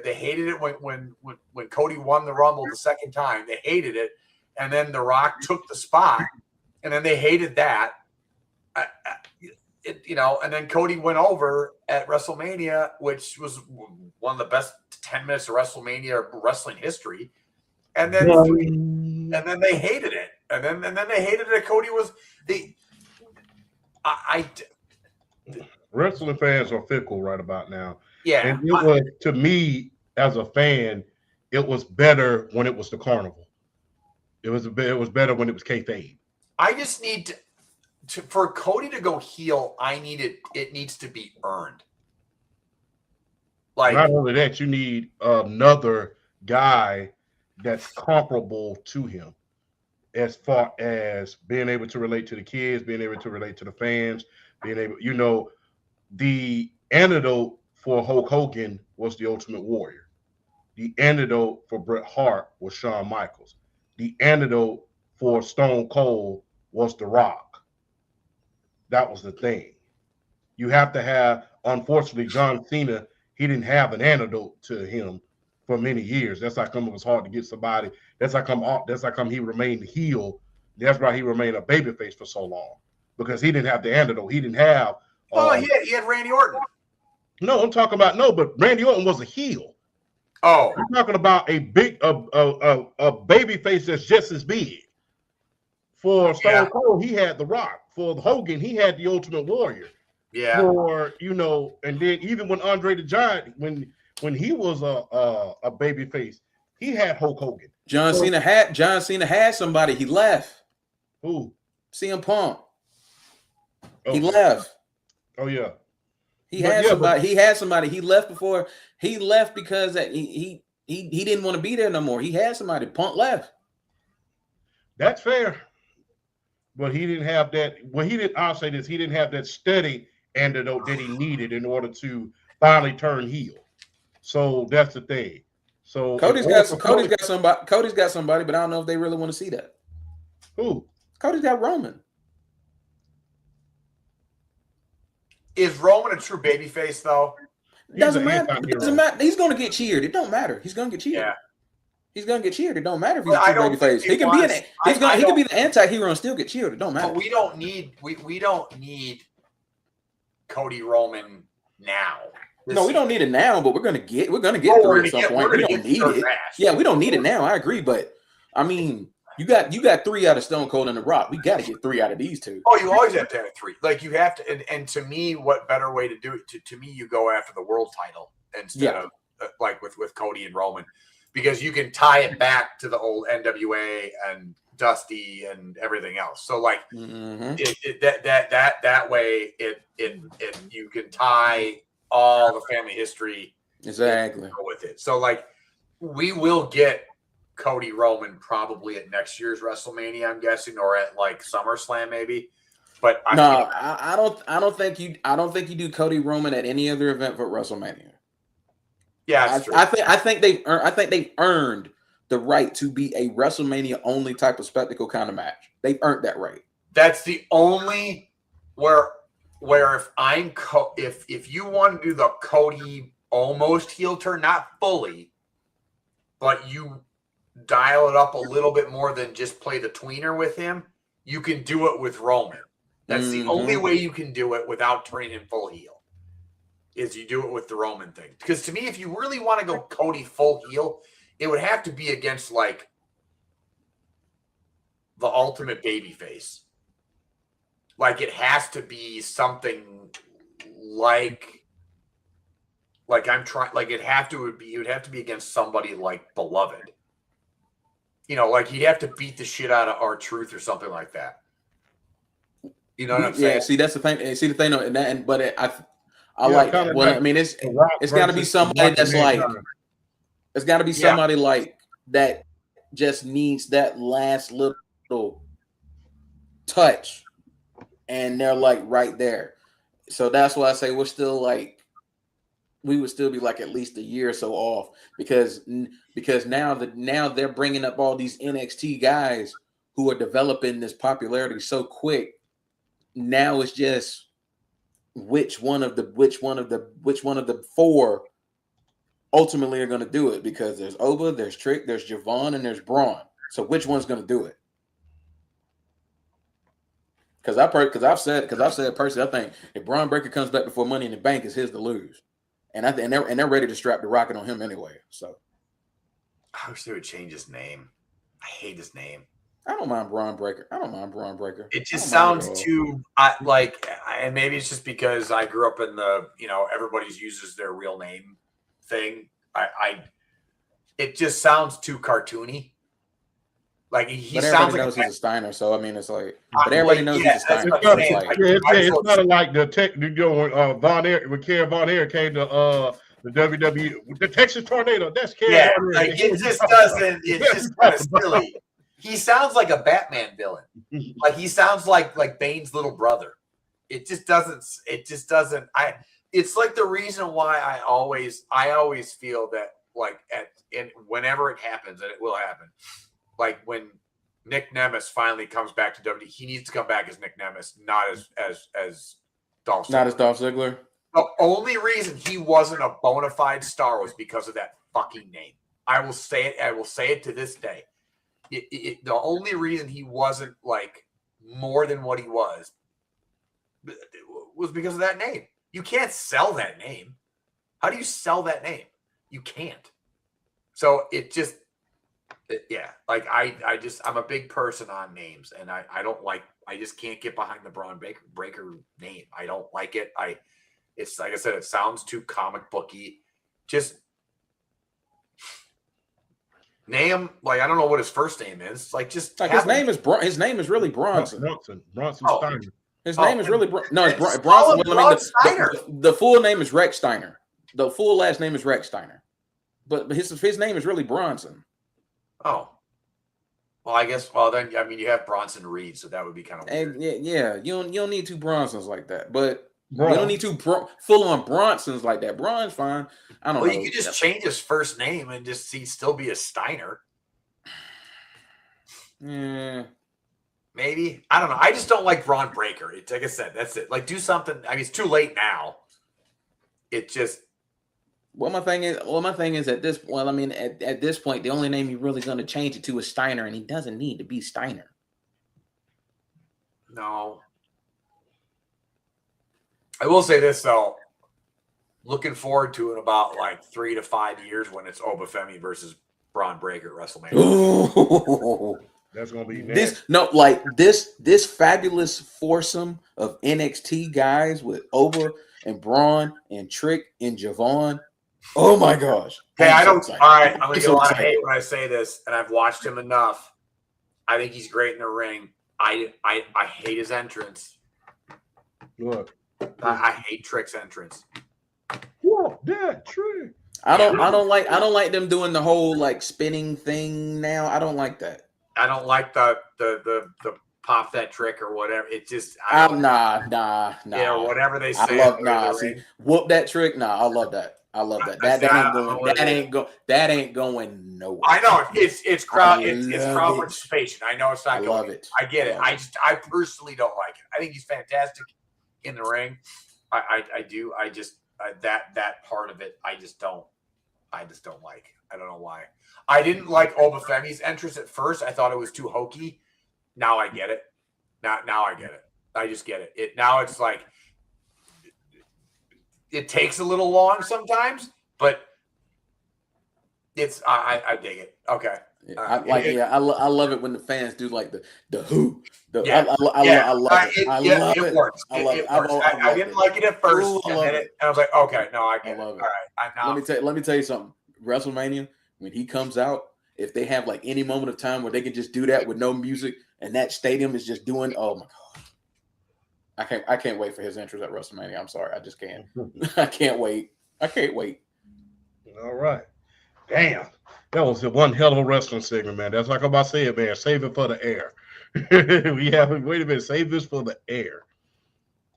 they hated it when Cody won the Rumble the second time. They hated it. And then The Rock took the spot. And then they hated that. And then Cody went over at WrestleMania, which was one of the best 10 minutes of WrestleMania wrestling history. And then they hated it. And then they hated it. Cody was wrestling fans are fickle right about now. Yeah. And it was, to me, as a fan, it was better when it was the Carnival. It was better when it was kayfabe. I just need for Cody to go heel, it needs to be earned. Like, not only that, you need another guy that's comparable to him as far as being able to relate to the kids, being able to relate to the fans, being able, the antidote for Hulk Hogan was the Ultimate Warrior. The antidote for Bret Hart was Shawn Michaels. The antidote for Stone Cold was The Rock. That was the thing. You have to have, unfortunately, John Cena, he didn't have an antidote to him for many years. That's how come it was hard to get somebody. That's how come he remained heel. That's why he remained a babyface for so long, because he didn't have the antidote. He didn't have. He had Randy Orton. No, I'm talking about but Randy Orton was a heel. Oh, I'm talking about a babyface that's just as big. For Stone Cold, he had The Rock. For Hogan, he had the Ultimate Warrior. Yeah. For and then even when Andre the Giant, when he was a babyface, he had Hulk Hogan. John Cena had somebody. He left. Who? CM Punk. Oh. He left. Oh yeah. He had somebody. He left before. He left because he didn't want to be there no more. He had somebody. Punk left. That's fair. But he didn't have that. Well, I'll say this. He didn't have that steady antidote that he needed in order to finally turn heel. So that's the thing. So Cody's got somebody, but I don't know if they really want to see that. Who? Cody's got Roman. Is Roman a true babyface though? Doesn't matter. He's going to get cheered. It don't matter. He's going to get cheered. Yeah. He's going to get cheered. It don't matter if he's a true babyface. He can be the anti-hero and still get cheered. It don't matter. But we don't need Cody Roman now. No, we don't need it now, but we're gonna get through at some point. We don't need it. Yeah, we don't need it now. I agree, but I mean, you got 3 out of Stone Cold and The Rock. We got to get 3 out of these 2. Oh, you always have to have 3. Like you have to, and to me, what better way to do it? To me, you go after the world title instead of like with Cody and Roman, because you can tie it back to the old NWA and Dusty and everything else. So like that way you can tie all the family history exactly with it. So like we will get Cody Roman probably at next year's WrestleMania, I'm guessing, or at like SummerSlam maybe. But I don't think you do Cody Roman at any other event but WrestleMania. Yeah, that's true. I think they've earned the right to be a WrestleMania only type of spectacle kind of match. They've earned that right. That's the only where if you want to do the Cody almost heel turn, not fully, but you dial it up a little bit more than just play the tweener with him, you can do it with Roman. That's the only way you can do it without turning him full heel. Is you do it with the Roman thing. Because to me, if you really want to go Cody full heel, it would have to be against like the ultimate babyface. Like it has to be something like I'm trying. Like it would have to be against somebody like Beloved. You know, like he'd have to beat the shit out of R-Truth or something like that. You know what I'm saying? Yeah. See, that's the thing. See the thing, I like that. Well, I mean, it's got to be somebody that's like, it's got to be somebody like that just needs that last little touch, and they're like right there. So that's why I say we're still like, we would still be like at least a year or so off because now they're bringing up all these NXT guys who are developing this popularity so quick. Now it's just which one of the four ultimately are going to do it, because there's Oba, there's Trick, there's Javon, and there's Braun. So which one's going to do it? Because I've said personally, I think if Braun Breaker comes back before Money in the Bank, it's his to lose, and they're ready to strap the rocket on him anyway. So I wish they would change his name. I hate his name. I don't mind Braun Breaker. It just sounds too and maybe it's just because I grew up in the, everybody uses their real name thing. It just sounds too cartoony. Like but everybody knows he's a Steiner, so I mean, it's like, but everybody knows he's a Steiner. It's kind of like the tech. When Von Erich, when Karen Von Erich came to the WWE, the Texas Tornado. That's Karen. Yeah, like it just doesn't. It's just kind of silly. He sounds like a Batman villain. Like he sounds like Bane's little brother. It just doesn't. It's like the reason why I always feel that like whenever it happens, and it will happen. Like when Nick Nemeth finally comes back to WWE, he needs to come back as Nick Nemeth, not as Dolph Ziggler. Not as Dolph Ziggler. The only reason he wasn't a bona fide star was because of that fucking name. I will say it. I will say it to this day. The only reason he wasn't like more than what he was because of that name. You can't sell that name. How do you sell that name? You can't. So it just, like I'm a big person on names, and I just can't get behind the Braun Breaker name. I don't like it. It's like I said, it sounds too comic booky. Just name, like, I don't know what his first name is. Like, just like his name is really Bronson. Bronson Steiner. His name is really Bronson. Well, I mean, the full name is Rex Steiner. The full last name is Rex Steiner, but his name is really Bronson. Oh, well, I guess. Well, then I mean, you have Bronson Reed, so that would be kind of weird. And yeah, you don't need two Bronsons like that, but. You don't need two full-on Bronsons like that. Braun's fine. I don't know. Well, you could just change his first name and just still be a Steiner. Yeah. Maybe. I don't know. I just don't like Braun Breaker. It's like I said, that's it. Like, do something. I mean, it's too late now. It just. Well, my thing is at this point, at this point, the only name you're really going to change it to is Steiner, and he doesn't need to be Steiner. No. I will say this, though. Looking forward to it about like 3 to 5 years when it's Obafemi versus Braun Breaker at WrestleMania. Ooh. That's gonna be this fabulous foursome of NXT guys with Oba and Braun and Trick and Javon. Oh my gosh! Hey, I don't. All right, I'm gonna get a lot of hate when I say this, and I've watched him enough. I think he's great in the ring. I hate his entrance. Look. I hate Trick's entrance. What that Trick? I don't like them doing the whole like spinning thing now. I don't like that. I don't like the pop that trick or whatever. It just nah. Yeah, whatever they say. I love see whoop that trick. Nah, I love that. I love that. That ain't going nowhere. I know it's crowd participation. I know it's not. I love it. I get it. I personally don't like it. I think he's fantastic in the ring. I do. That part of it, I just don't like. I don't know why. I didn't like Obafemi's entrance at first. I thought it was too hokey. Now I get it. Now I get it. I just get it. Now it's like it takes a little long sometimes, but it's I dig it. Okay. I love it when the fans do like the who. Yeah. I love it. It works. I love it. I didn't like it at first, Ooh, and then I was like, okay, no, I get it. love it. All right. Let me tell you something. WrestleMania, when he comes out, if they have like any moment of time where they can just do that with no music and that stadium is just doing, oh my god. I can't wait for his entrance at WrestleMania. I'm sorry. I just can't. I can't wait. All right. Damn. That was one hell of a wrestling segment, man. That's like I'm about to say it, man. Save it for the air. Wait a minute. Save this for the air.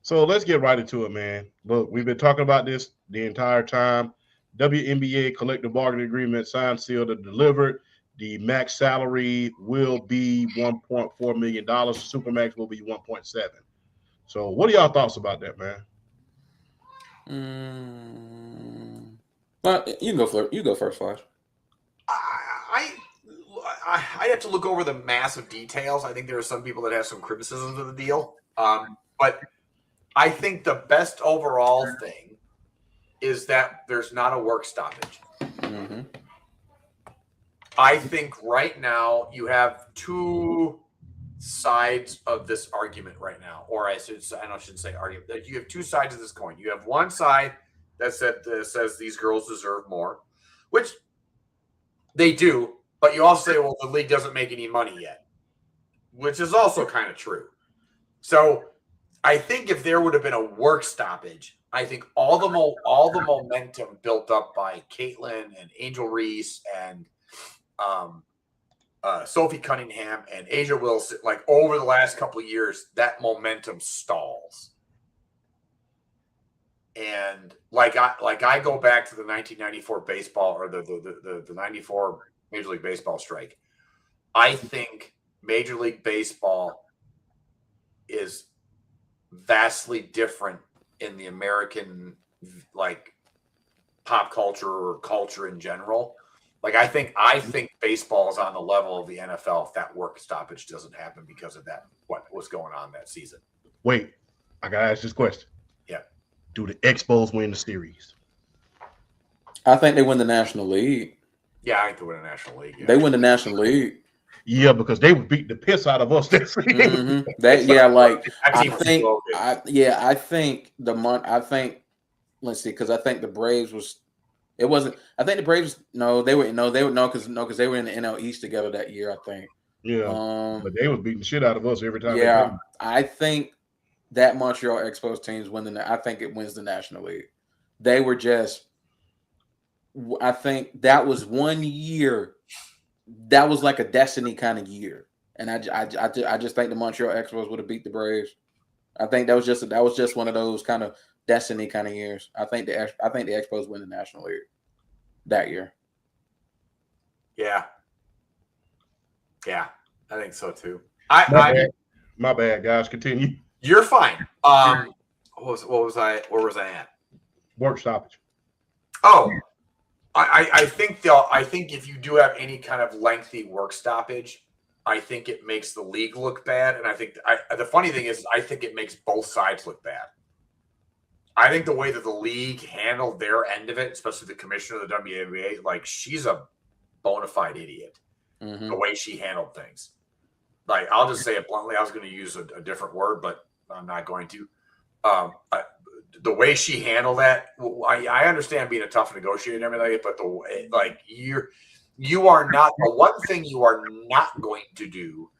So let's get right into it, man. Look, we've been talking about this the entire time. WNBA collective bargaining agreement signed, sealed, and delivered. The max salary will be $1.4 million. Supermax will be 1.7. So what are y'all thoughts about that, man? But you can go first, Flash. I have to look over the massive details. I think there are some people that have some criticisms of the deal. But I think the best overall thing is that there's not a work stoppage. Mm-hmm. I think right now you have two sides of this argument right now, or I shouldn't say argument. That you have two sides of this coin. You have one side that says these girls deserve more, which they do, but you also say, well, the league doesn't make any money yet, which is also kind of true. So I think if there would have been a work stoppage, I think all the momentum built up by Caitlin and Angel Reese and Sophie Cunningham and Asia Wilson, like over the last couple of years, that momentum stalls. And like I go back to the 1994 baseball or the 94 Major League Baseball strike. I think Major League Baseball is vastly different in the American like pop culture or culture in general. Like I think baseball is on the level of the NFL if that work stoppage doesn't happen because of that what was going on that season. Wait, I gotta ask this question. Yeah. Do the Expos win the series? I think they win the National League. Yeah, I think they win the National League. Yeah. They win the National League. Yeah, because they would beat the piss out of us. I think let's see, because I think the Braves was. It wasn't. I think the Braves. No, they were because they were in the NL East together that year. I think. Yeah, but they was beating the shit out of us every time. Yeah, I think that Montreal Expos teams win I think it wins the National League. They were just. I think that was one year. That was like a destiny kind of year, and I just think the Montreal Expos would have beat the Braves. I think that was just one of those kind of destiny kind of years. I think the Expos win the National League that year. Yeah, I think so too. My bad, guys. Continue. You're fine. Where was I at? Work stoppage. Oh. I think if you do have any kind of lengthy work stoppage, I think it makes the league look bad. And I think the funny thing is, I think it makes both sides look bad. I think the way that the league handled their end of it, especially the commissioner of the WNBA, like she's a bona fide idiot. Mm-hmm. The way she handled things. Like I'll just say it bluntly. I was going to use a different word, but I'm not going to. The way she handled that, I understand being a tough negotiator and everything, but the way, like you are not the one thing you are not going to do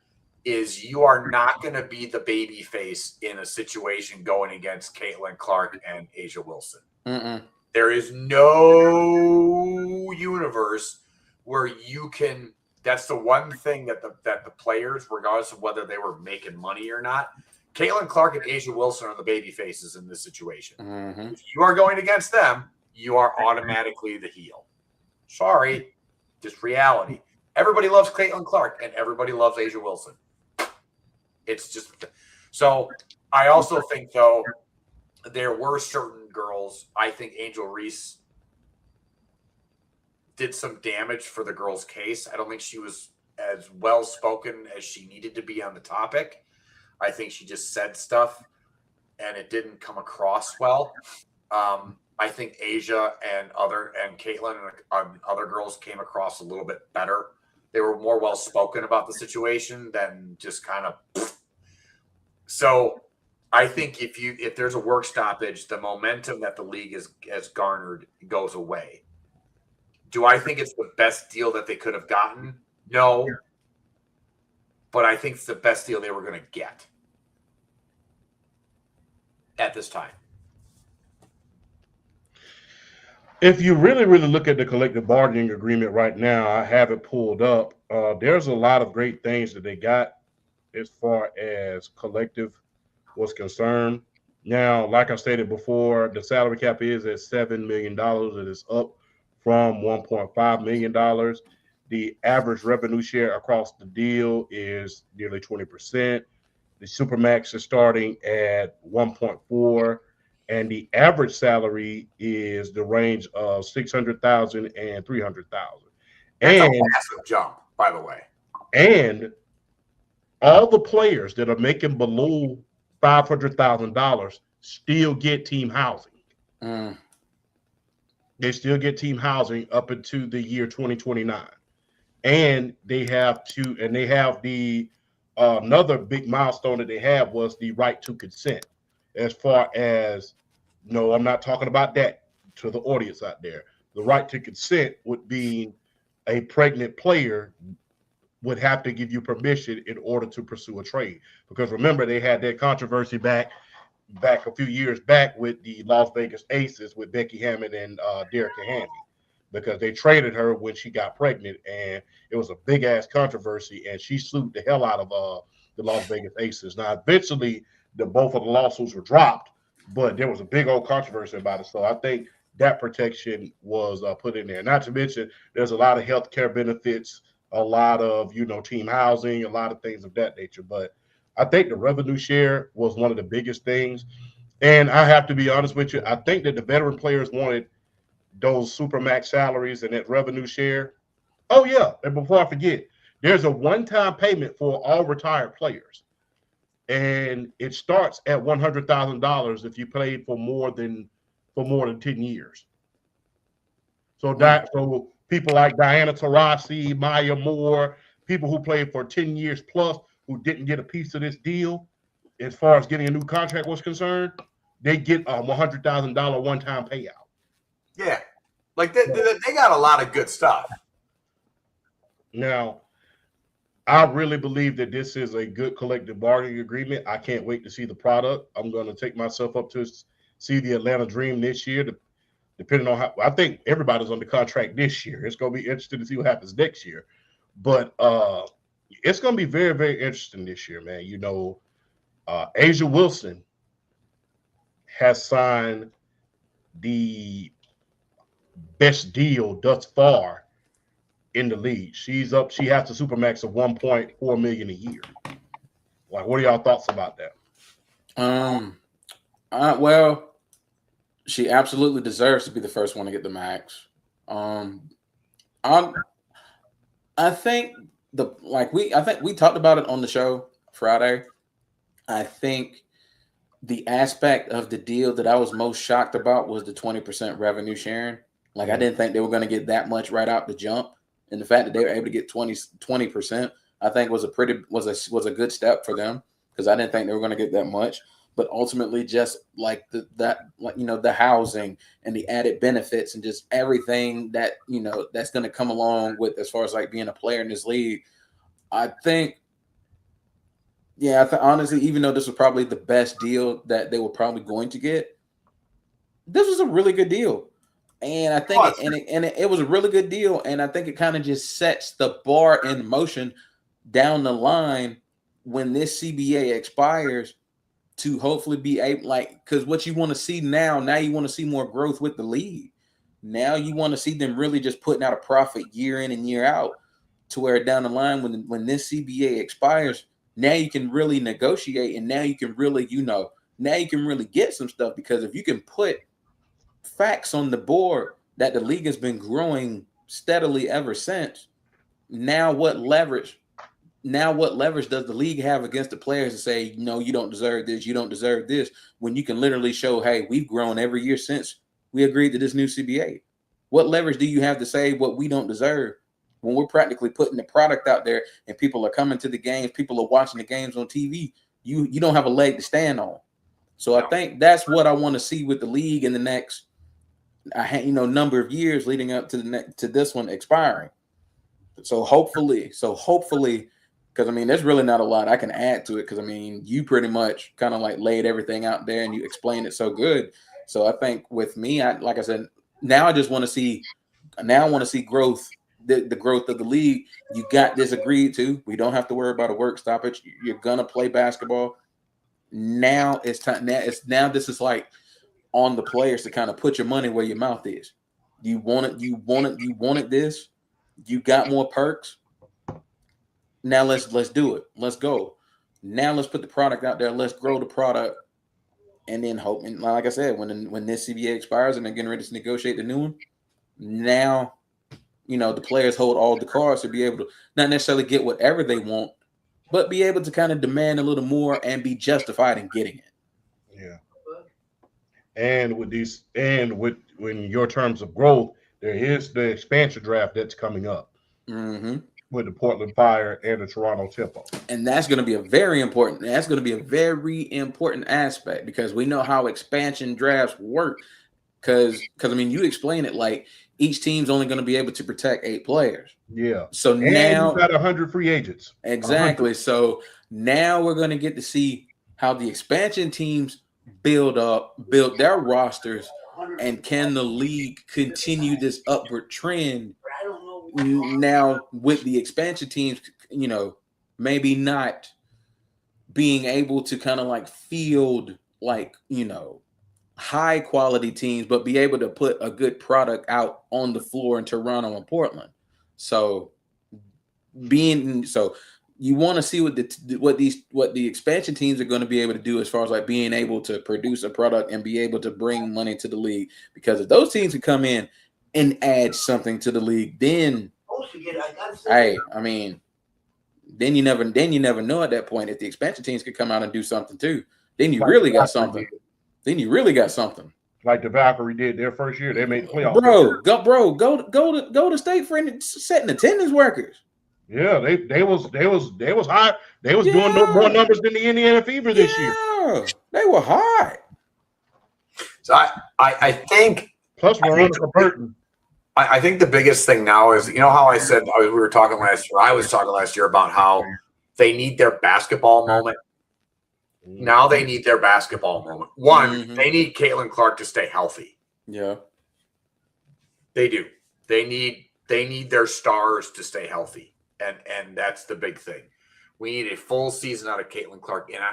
is you are not going to be the baby face in a situation going against Caitlin Clark and Asia Wilson. Mm-mm. There is no universe where you can. That's the one thing that the players, regardless of whether they were making money or not. Caitlin Clark and Asia Wilson are the baby faces in this situation. Mm-hmm. If you are going against them, you are automatically the heel. Sorry, just reality. Everybody loves Caitlin Clark and everybody loves Asia Wilson. It's just so. I also think though there were certain girls. I think Angel Reese did some damage for the girl's case. I don't think she was as well spoken as she needed to be on the topic. I think she just said stuff and it didn't come across well. I think Asia and Caitlin and other girls came across a little bit better. They were more well spoken about the situation than just kind of. So I think if there's a work stoppage, the momentum that the league has garnered goes away. Do I think it's the best deal that they could have gotten? No. But I think it's the best deal they were going to get at this time. If you really, really look at the collective bargaining agreement right now, I have it pulled up. There's a lot of great things that they got as far as collective was concerned. Now, like I stated before, the salary cap is at $7 million. It is up from $1.5 million. The average revenue share across the deal is nearly 20%. The Supermax is starting at 1.4, and the average salary is the range of 600,000 and 300,000. That's a massive jump, by the way. And all the players that are making below $500,000 still get team housing. They still get team housing up into the year 2029. And they have the another big milestone that they have was the right to consent. As far as, no, I'm not talking about that to the audience out there. The right to consent would be a pregnant player would have to give you permission in order to pursue a trade. Because remember, they had that controversy back a few years back with the Las Vegas Aces with Becky Hammond and Derek Handy, because they traded her when she got pregnant, and it was a big ass controversy, and she sued the hell out of the Las Vegas Aces. Now, eventually, both of the lawsuits were dropped, but there was a big old controversy about it. So I think that protection was put in there. Not to mention, there's a lot of health care benefits, a lot of team housing, a lot of things of that nature. But I think the revenue share was one of the biggest things. And I have to be honest with you, I think that the veteran players wanted those Supermax salaries and that revenue share. Oh, yeah. And before I forget, there's a one-time payment for all retired players. And it starts at $100,000 if you played for more than 10 years. So people like Diana Taurasi, Maya Moore, people who played for 10 years plus who didn't get a piece of this deal, as far as getting a new contract was concerned, they get a $100,000 one-time payout. Yeah, like they got a lot of good stuff. Now, I really believe that this is a good collective bargaining agreement. I can't wait to see the product. I'm going to take myself up to see the Atlanta Dream this year, depending on how. I think everybody's on the contract this year. It's going to be interesting to see what happens next year. But it's going to be very, very interesting this year, man. Asia Wilson has signed the best deal thus far in the league. She's up. She has the Supermax of $1.4 million a year. Like, what are y'all thoughts about that? Well, she absolutely deserves to be the first one to get the max. I think we talked about it on the show Friday. I think the aspect of the deal that I was most shocked about was the 20% revenue sharing. Like, I didn't think they were going to get that much right out the jump, and the fact that they were able to get 20%, I think was a good step for them, because I didn't think they were going to get that much. But ultimately, just like the housing and the added benefits and just everything that that's going to come along with as far as like being a player in this league, I think. Yeah, honestly, even though this was probably the best deal that they were probably going to get, this was a really good deal. And I think it was a really good deal. And I think it kind of just sets the bar in motion down the line when this CBA expires, to hopefully be able, because what you want to see now you want to see more growth with the league. Now you want to see them really just putting out a profit year in and year out, to where down the line when this CBA expires, now you can really negotiate, and now you can really get some stuff, because if you can put facts on the board that the league has been growing steadily ever since, now what leverage now what leverage does the league have against the players to say, no, you don't deserve this, you don't deserve this, when you can literally show, hey, we've grown every year since we agreed to this new CBA. What leverage do you have to say what we don't deserve when we're practically putting the product out there and people are coming to the games, people are watching the games on TV? You don't have a leg to stand on. So I think that's what I want to see with the league in the next, number of years leading up to this one expiring. So hopefully, because I mean, there's really not a lot I can add to it, because I mean, you pretty much kind of like laid everything out there and you explained it so good. So I think with me, like I said, now I just want to see. Now I want to see growth, the growth of the league. You got this agreed to. We don't have to worry about a work stoppage. You're gonna play basketball. Now it's time. Now this is like on the players to kind of put your money where your mouth is. You wanted this. You got more perks. Now let's do it. Let's go. Now let's put the product out there. Let's grow the product, and then hope. And like I said, when this CBA expires and they're getting ready to negotiate the new one, now the players hold all the cards to be able to not necessarily get whatever they want, but be able to kind of demand a little more and be justified in getting it. Yeah. And when your terms of growth, there is the expansion draft that's coming up with the Portland Fire and the Toronto Tempo. And that's going to be a very important. That's going to be a very important aspect, because we know how expansion drafts work. Because I mean, you explain it like each team's only going to be able to protect 8 players. Yeah. So and now you got 100 free agents. Exactly. 100. So now we're going to get to see how the expansion teams build their rosters, and can the league continue this upward trend now with the expansion teams, maybe not being able to kind of like field like, high quality teams, but be able to put a good product out on the floor in Toronto and Portland. So you want to see what the expansion teams are going to be able to do as far as like being able to produce a product and be able to bring money to the league. Because if those teams can come in and add something to the league, then hey, I mean, then you never know at that point if the expansion teams could come out and do something too. Then you really got something. Like the Valkyrie did their first year, they made the playoffs. Go to state for setting attendance workers. Yeah, they was high. They was doing more numbers than the Indiana Fever this year. They were high. So I think plus Veronica Burton. I think the biggest thing now is, how I said we were talking last year. I was talking last year about how they need their basketball moment. Now they need their basketball moment. One, they need Caitlin Clark to stay healthy. Yeah, they do. They need their stars to stay healthy, and that's the big thing. We need a full season out of Caitlin Clark, and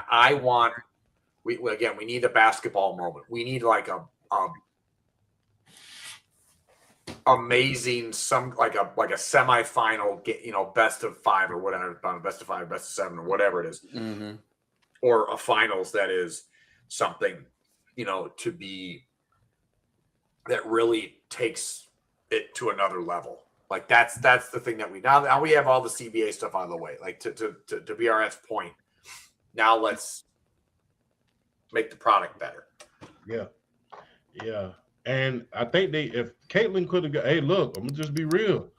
we need a basketball moment. We need like a amazing like a semifinal, best of 5 or whatever, best of 5, best of 7 or whatever it is. Or a finals that is something, to be that really takes it to another level. Like that's the thing that now we have all the CBA stuff out of the way. Like to BRF's point, now let's make the product better. Yeah. And I think if Caitlin could have got, hey, look, I'm gonna just be real.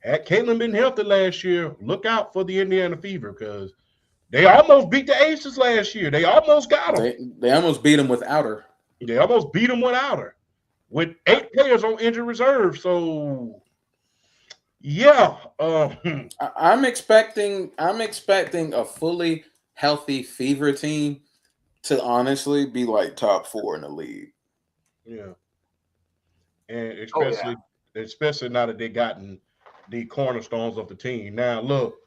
Had Caitlin been healthy last year, look out for the Indiana Fever, because they almost beat the Aces last year. They almost got them. They almost beat them without her. They almost beat them without her, with 8 players on injured reserve. So, yeah, I'm expecting a fully healthy Fever team to honestly be like top 4 in the league. Yeah, and especially now that they gotten the cornerstones of the team. Now, look.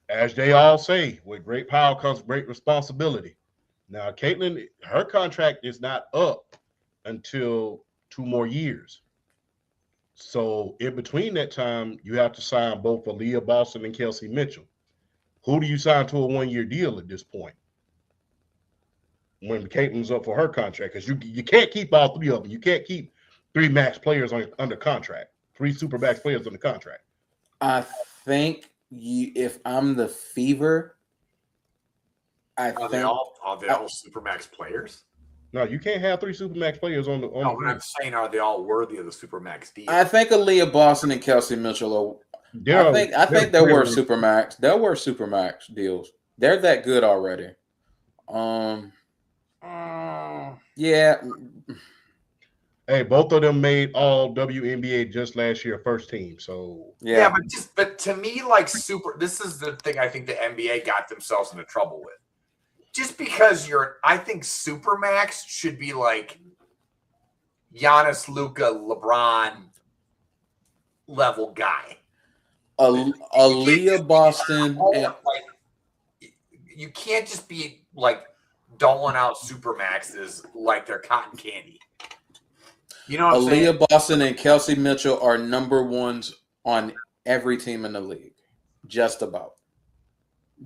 As they all say, with great power comes great responsibility. Now, Caitlin, her contract is not up until 2 more years. So in between that time, you have to sign both Aaliyah Boston and Kelsey Mitchell. Who do you sign to a 1-year deal at this point when Caitlin's up for her contract? Because you can't keep all 3 of them. You can't keep 3 max players under contract, 3 super max players under contract. I think if I'm the Fever, I Are think they all Supermax players? No, you can't have 3 Supermax players on the No, but team. I'm saying, are they all worthy of the Supermax deal? I think Aaliyah Boston and Kelsey Mitchell are. I think they're worth Supermax. They're worth Supermax deals. They're that good already. Yeah. Hey, both of them made all WNBA just last year, first team. So yeah, but to me, like this is the thing I think the NBA got themselves into trouble with. Just because I think Supermax should be like Giannis, Luka, LeBron level guy. Aaliyah Boston. You can't just be like doling out Supermaxes like they're cotton candy. You know what I'm saying? Aaliyah Boston and Kelsey Mitchell are number ones on every team in the league. Just about.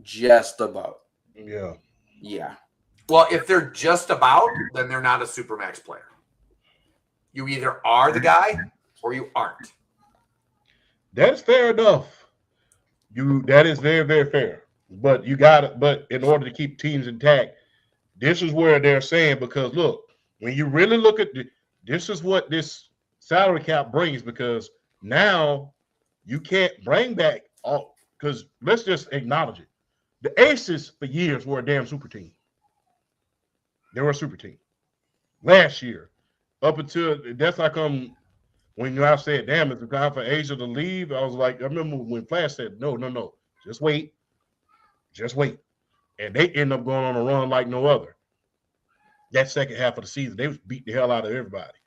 Yeah. Yeah. Well, if they're just about, then they're not a Supermax player. You either are the guy or you aren't. That's fair enough. That is very, very fair. But in order to keep teams intact, this is where they're saying, because look, when you really look at this is what this salary cap brings, because now you can't bring back all, because let's just acknowledge it. The Aces for years were a damn super team. They were a super team. Last year, up until that's how come when I said, damn, it's time for Asia to leave, I was like, I remember when Flash said, no, just wait. And they end up going on a run like no other. That second half of the season, they beat the hell out of everybody.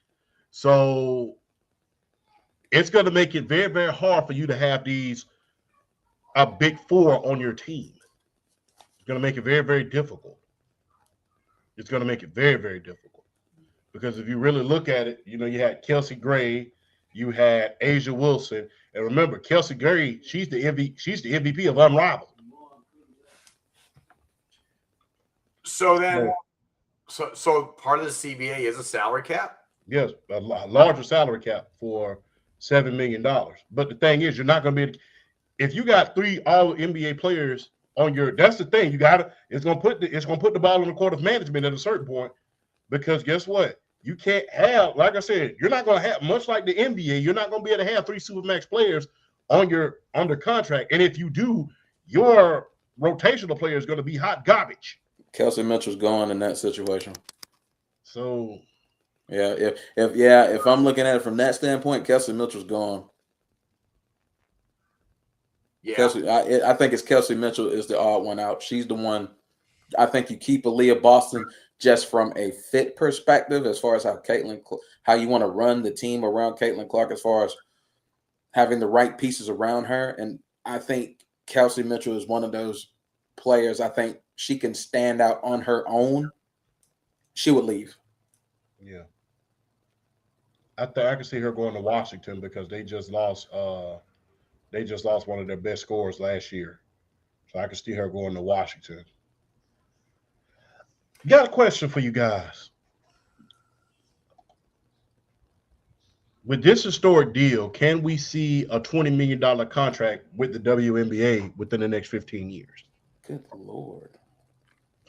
So it's going to make it very, very hard for you to have a big four on your team. It's going to make it very, very difficult. It's going to make it very, very difficult. Because if you really look at it, you had Kelsey Gray, you had Asia Wilson, and remember, Kelsey Gray, she's the MVP of Unrivaled. So then, so part of the CBA is a salary cap? Yes, a larger salary cap for $7 million. But the thing is, you're not going to be, if you got 3 all NBA players on that's the thing. It's going to put the ball in the court of management at a certain point, because guess what? You can't have, like I said, you're not going to have, much like the NBA, you're not going to be able to have 3 Supermax players under contract. And if you do, your rotational player is going to be hot garbage. Kelsey Mitchell's gone in that situation. So, yeah, if I'm looking at it from that standpoint, Kelsey Mitchell's gone. Yeah, I think it's Kelsey Mitchell is the odd one out. She's the one. I think you keep Aaliyah Boston just from a fit perspective, as far as how you want to run the team around Caitlin Clark, as far as having the right pieces around her. And I think Kelsey Mitchell is one of those players. I think she can stand out on her own. She would leave. Yeah. I can see her going to Washington, because they just lost one of their best scorers last year. So I can see her going to Washington. Got a question for you guys. With this historic deal, can we see a $20 million contract with the WNBA within the next 15 years? Good Lord.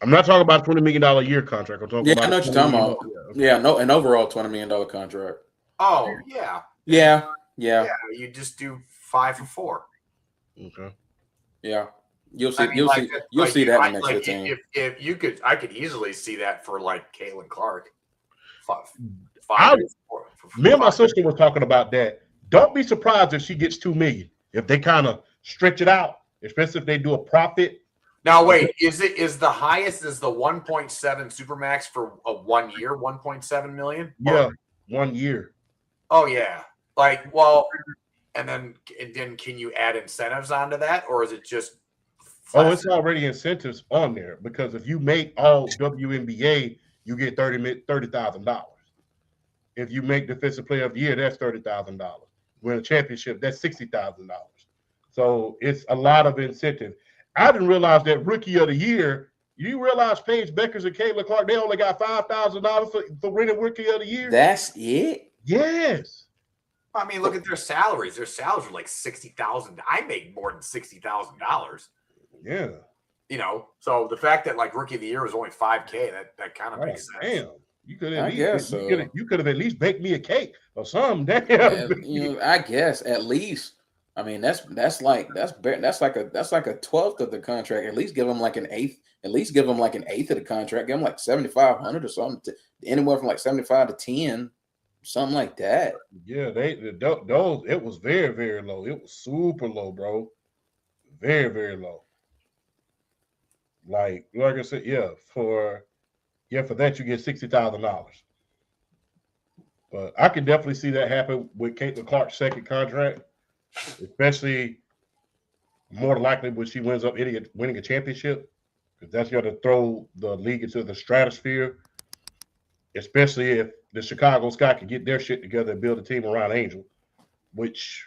I'm not talking about a $20 million a year contract. I'm talking about I know what you're talking about. Yeah, no, an overall $20 million contract. Oh, yeah. Yeah. You just do 5 for 4. Okay. Yeah. You'll see that in the next 15. If you could, I could easily see that for like Caitlin Clark. Me and my sister were talking about that. Don't be surprised if she gets $2 million. If they kind of stretch it out, especially if they do a profit. Now wait, is the highest is the 1.7 Supermax for a 1 year, 1.7 million? Yeah, 1 year. Oh yeah. And then can you add incentives onto that, or is it just it's already incentives on there, because if you make all WNBA, you get $30,000. If you make Defensive Player of the Year, that's $30,000. Win a championship, that's $60,000. So it's a lot of incentive. I didn't realize that Rookie of the Year. You realize Paige Beckers and Caitlin Clark, they only got $5,000 for winning Rookie of the Year? That's it? Yes. I mean, look at their salaries. Their salaries are like $60,000. I make more than $60,000. Yeah. You know, so the fact that like rookie of the year was only $5K, that kind of makes sense. Damn. You could at I least guess so. you could have at least baked me a cake or something. Damn. I guess at least. I mean, that's like a 12th of the contract. At least give them like an eighth. At least give them like an eighth of the contract. Give them like 7,500 or something. Anywhere from like 75 to 10, something like that. Yeah, those it was very, very low. It was super low, bro. Very, very low. Like I said, for that you get $60,000. But I can definitely see that happen with Caitlin Clark's second contract, especially more likely when she winds up winning a championship, because that's going to throw the league into the stratosphere, especially if the Chicago Sky can get their shit together and build a team around Angel, which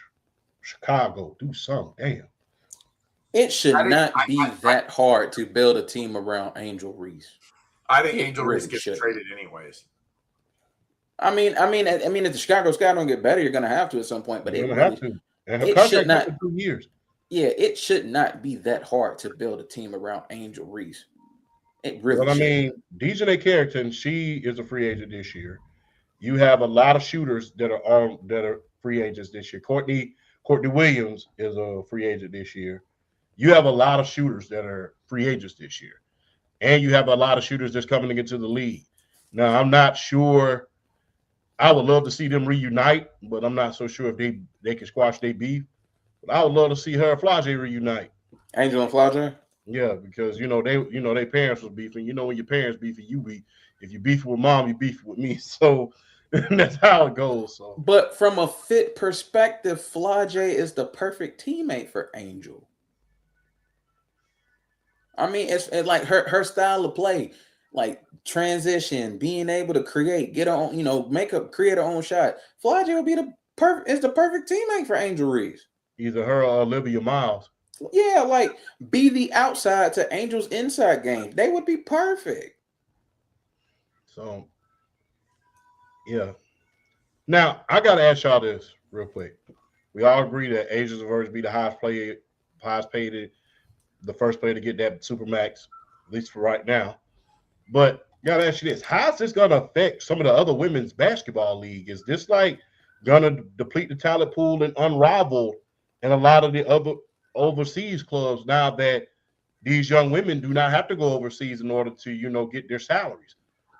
Chicago do something. Damn. It should not be that hard to build a team around Angel Reese. I think Angel Reese gets traded anyways. I mean, if the Chicago Sky don't get better, you're going to have to at some point. But you're going to have to. And her contract is for 2 years. Yeah, it should not be that hard to build a team around Angel Reese. It really. Well, I mean, Dejanay Carrington, she is a free agent this year. You have a lot of shooters that are free agents this year. Courtney Williams is a free agent this year. You have a lot of shooters that are free agents this year, and you have a lot of shooters that's coming into the league. Now, I'm not sure. I would love to see them reunite, but I'm not so sure if they can squash their beef. But I would love to see her and Flage reunite. Angel and Flage? Yeah, because their parents was beefing. You know, when your parents beefing, you beef. If you beef with mom, you beef with me. So that's how it goes. So, but from a fit perspective, Flage is the perfect teammate for Angel. I mean, it's like her style of play, like transition, being able to create, get on, create her own shot. Flage will be the perfect teammate for Angel Reese. Either her or Olivia Miles. Yeah, like be the outside to Angel's inside game. They would be perfect. So, yeah. Now, I got to ask y'all this real quick. We all agree that Asia Zaverge be the highest paid, the first player to get that Supermax, at least for right now. But got to ask you this. How's this going to affect some of the other women's basketball league? Is this like going to deplete the talent pool and unrivaled in a lot of the other overseas clubs now that these young women do not have to go overseas in order to, get their salaries?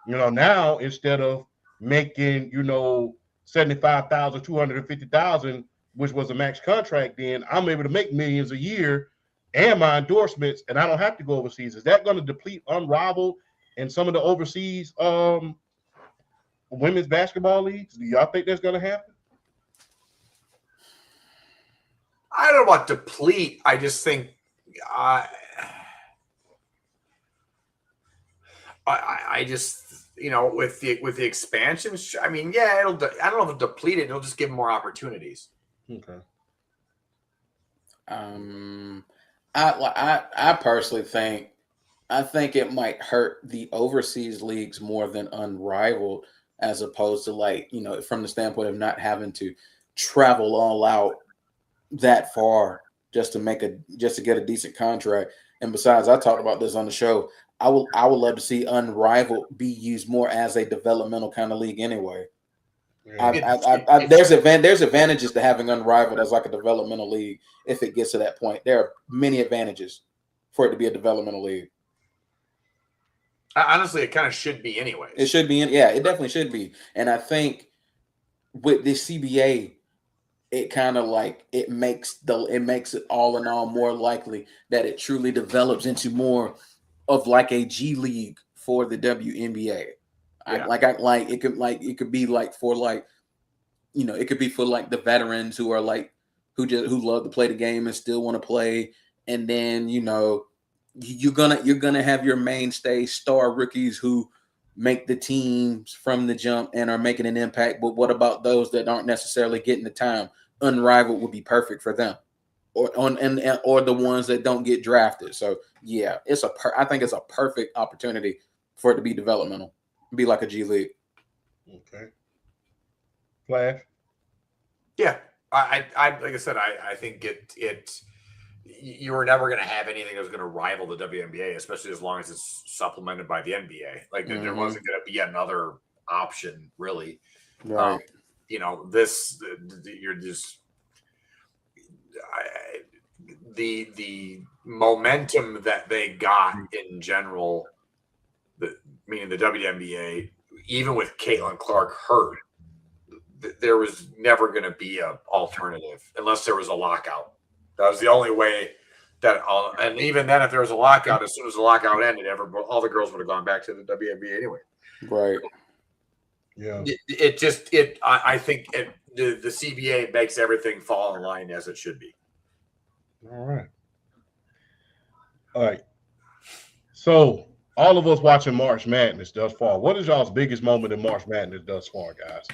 Now instead of making, $75,000, $250,000, which was a max contract, then I'm able to make millions a year and my endorsements, and I don't have to go overseas. Is that going to deplete unrivaled in some of the overseas women's basketball leagues? Do y'all think that's going to happen? I don't know about deplete. I just think I just with the expansion. I mean, yeah, I don't know if it'll deplete it. It'll just give them more opportunities. Okay. I personally think it might hurt the overseas leagues more than unrivaled, as opposed to from the standpoint of not having to travel all out that far just to get a decent contract. And besides, I talked about this on the show. I would love to see unrivaled be used more as a developmental kind of league anyway. Yeah. There's advantages to having unrivaled as like a developmental league if it gets to that point. There are many advantages for it to be a developmental league. Honestly, it kind of should be anyway. It should be. Yeah, it definitely should be. And I think with the CBA, it kind of it makes it all in all more likely that it truly develops into more of like a G League for the WNBA. Yeah. It could be for the veterans who are who love to play the game and still want to play, and then you're gonna have your mainstay star rookies who make the teams from the jump and are making an impact. But what about those that aren't necessarily getting the time? Unrivaled would be perfect for them, or the ones that don't get drafted. So yeah, I think it's a perfect opportunity for it to be developmental, be like a G League. Okay. Flash. Yeah, I like I said, I think you were never going to have anything that was going to rival the WNBA, especially as long as it's supplemented by the NBA. Like there wasn't going to be another option, really. Right. You're just the momentum that they got in general, meaning the WNBA, even with Caitlin Clark hurt, there was never going to be an alternative unless there was a lockout. That was the only way and even then, if there was a lockout, as soon as the lockout ended, all the girls would have gone back to the WNBA anyway. Right. Yeah. I think the CBA makes everything fall in line as it should be. All right. So all of us watching March Madness thus far, what is y'all's biggest moment in March Madness thus far, guys?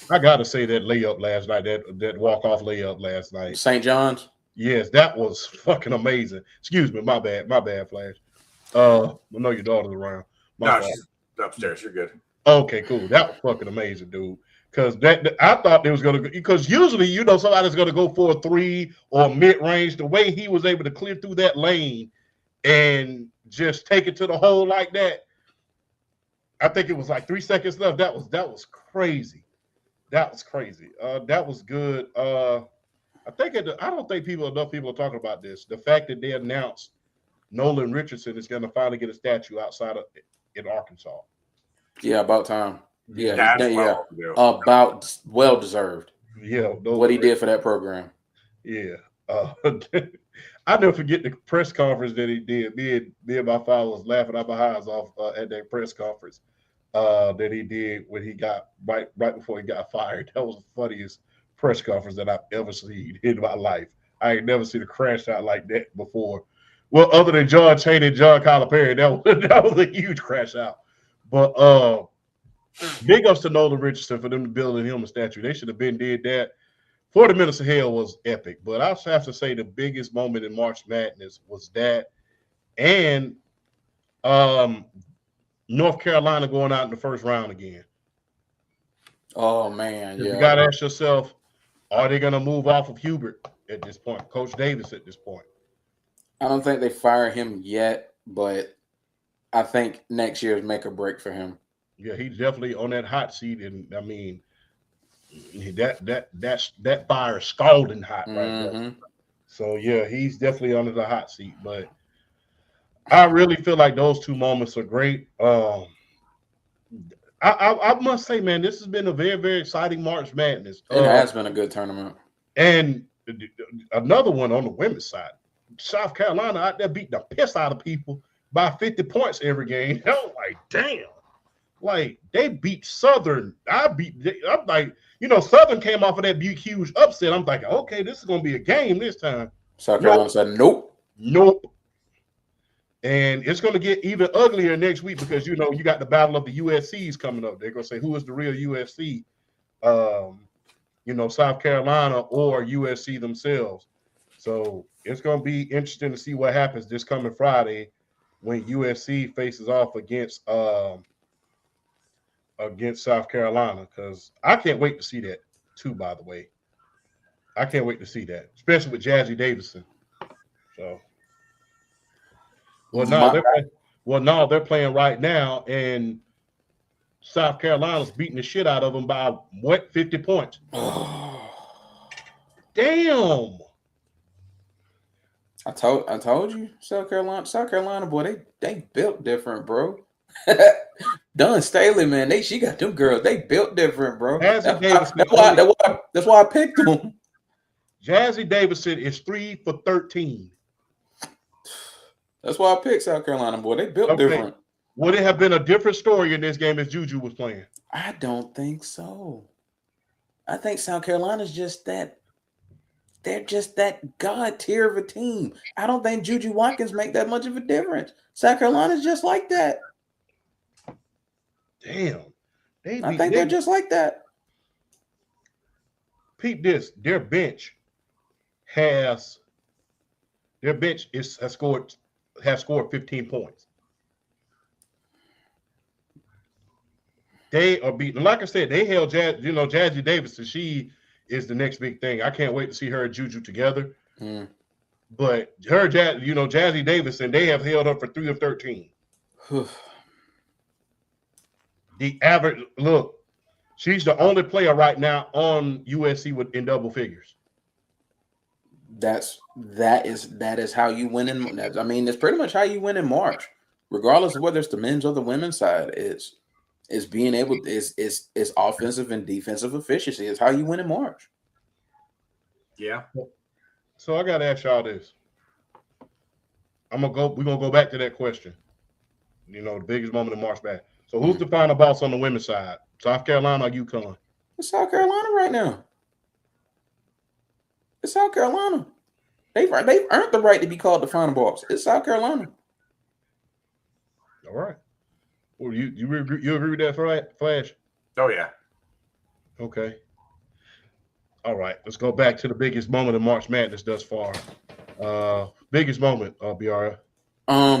I gotta say that layup last night, that walk-off layup last night. St. John's? Yes, that was fucking amazing. Excuse me, my bad, Flash. I know your daughter's around. She's upstairs. You're good. Okay, cool. That was fucking amazing, dude. Because I thought they was gonna go, because usually somebody's gonna go for a 3 or mid-range. The way he was able to clear through that lane and just take it to the hole like that. I think it was like 3 seconds left. That was crazy. That was crazy. That was good. I don't think enough people are talking about this. The fact that they announced Nolan Richardson is going to finally get a statue in Arkansas. Yeah, about time. Yeah, about well deserved. Yeah, what he did for that program. Yeah. I never forget the press conference that he did. Me and my father was laughing our behinds off at that press conference that he did when he got right before he got fired. That was the funniest press conference that I've ever seen in my life. I ain't never seen a crash out like that before. Well, other than John Chaney and John Calipari, that was a huge crash out. But big ups to Nolan Richardson for them building him a statue. They should have been did that. 40 Minutes of Hell was epic, but I have to say the biggest moment in March Madness was that, and North Carolina going out in the first round again. Oh man, yeah. You got to ask yourself, are they going to move off of Hubert at this point, Coach Davis at this point? I don't think they fire him yet, but I think next year is make or break for him. Yeah, he's definitely on that hot seat, and I mean, that fire is scalding hot right now. So yeah, he's definitely under the hot seat. But I really feel like those two moments are great. I must say, man, this has been a very, very exciting March Madness. It has been a good tournament. And another one on the women's side, South Carolina out there beating the piss out of people by 50 points every game. I was like, damn. Like, they beat Southern. I'm like, Southern came off of that huge upset. I'm like, okay, this is going to be a game this time. South Carolina said, nope. And it's going to get even uglier next week because, you got the battle of the USCs coming up. They're going to say, who is the real USC? South Carolina or USC themselves. So it's going to be interesting to see what happens this coming Friday when USC faces off against South Carolina, because I can't wait to see that too, by the way. I can't wait to see that, especially with Jazzy Davison. So, they're playing right now, and South Carolina's beating the shit out of them by 50 points. Damn. I told you, South Carolina, boy, they built different, bro. Don Staley, man, she got them girls. They built different, bro. That's why I picked them. Jazzy Davison is 3 for 13. That's why I picked South Carolina, boy. They built different. Would it have been a different story in this game if Juju was playing? I don't think so. I think South Carolina's just that. They're just that God tier of a team. I don't think Juju Watkins make that much of a difference. South Carolina's just like that. Damn. They're just like that. Peep this. Their bench has scored 15 points. they are beating. Like I said, they held Jazzy Davis, and she is the next big thing. I can't wait to see her and Juju together. Mm. But her, Jazzy Davis, and they have held her for 3 of 13. The average look, she's the only player right now on USC in double figures. That is how you win in. I mean, it's pretty much how you win in March, regardless of whether it's the men's or the women's side. It's being able is offensive and defensive efficiency. It's how you win in March. Yeah. So I gotta ask y'all this. We're gonna go back to that question. The biggest moment in March back. So who's the final boss on the women's side? South Carolina or UConn? It's South Carolina right now. It's South Carolina. They've earned the right to be called the final boss. It's South Carolina. All right. Well, you agree with that, Flash? Oh yeah. Okay. All right. Let's go back to the biggest moment of March Madness thus far. Biggest moment, BR.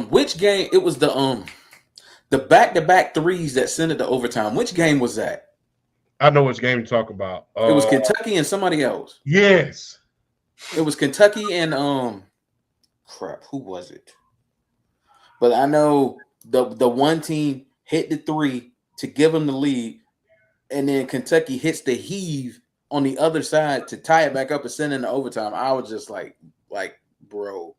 Which game? It was the back-to-back threes that sent it to overtime. Which game was that? I know which game you're talking about. It was Kentucky and somebody else. Yes. It was Kentucky and crap, who was it? But I know the one team hit the three to give them the lead, and then Kentucky hits the heave on the other side to tie it back up and send it into overtime. I was just like, bro.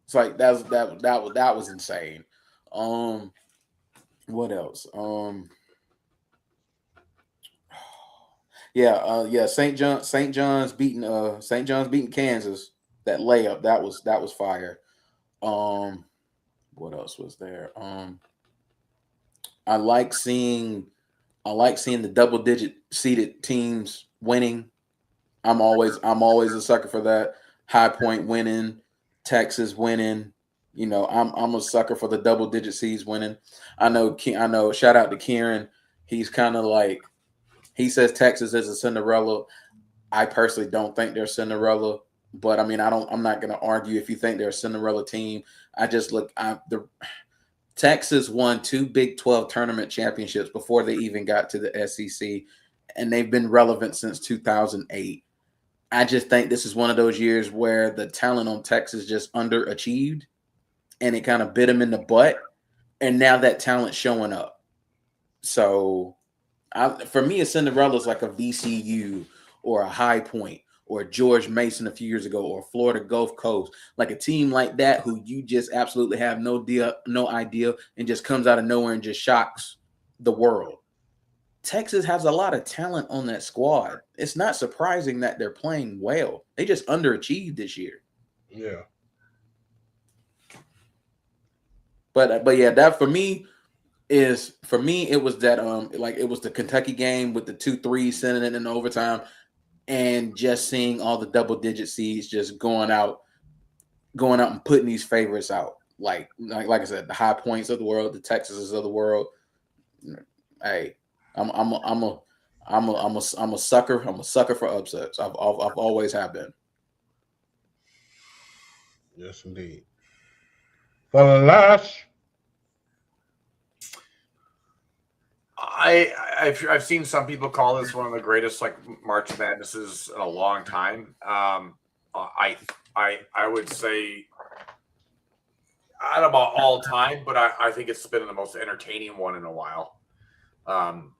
It's like that was insane. What else? St. John's beating Kansas. That layup, that was fire. What else was there? I like seeing the double-digit seeded teams winning. I'm always a sucker for that. High Point winning, Texas winning. I'm a sucker for the double-digit seeds winning. I know. Shout out to Kieran. He's kind of like, he says Texas is a Cinderella. I personally don't think they're Cinderella, but I mean, I'm not going to argue if you think they're a Cinderella team. I just look. Texas won 2 Big 12 tournament championships before they even got to the SEC, and they've been relevant since 2008. I just think this is one of those years where the talent on Texas just underachieved, and it kind of bit them in the butt, and now that talent's showing up. So, for me, a Cinderella is like a VCU or a High Point or George Mason a few years ago, or Florida Gulf Coast, like a team like that who you just absolutely have no idea, and just comes out of nowhere and just shocks the world. Texas has a lot of talent on that squad. It's not surprising that they're playing well. They just underachieved this year. Yeah. But yeah, that for me it was that it was the Kentucky game with the 2 3s sending it in overtime, and just seeing all the double-digit seeds just going out and putting these favorites out. Like I said, the High Points of the world, the Texases of the world. Hey, I'm a sucker. I'm a sucker for upsets. I've always have been. Yes, indeed. Flash. I've seen some people call this one of the greatest March Madnesses in a long time. I would say I don't know about all time, but I think it's been the most entertaining one in a while. I'm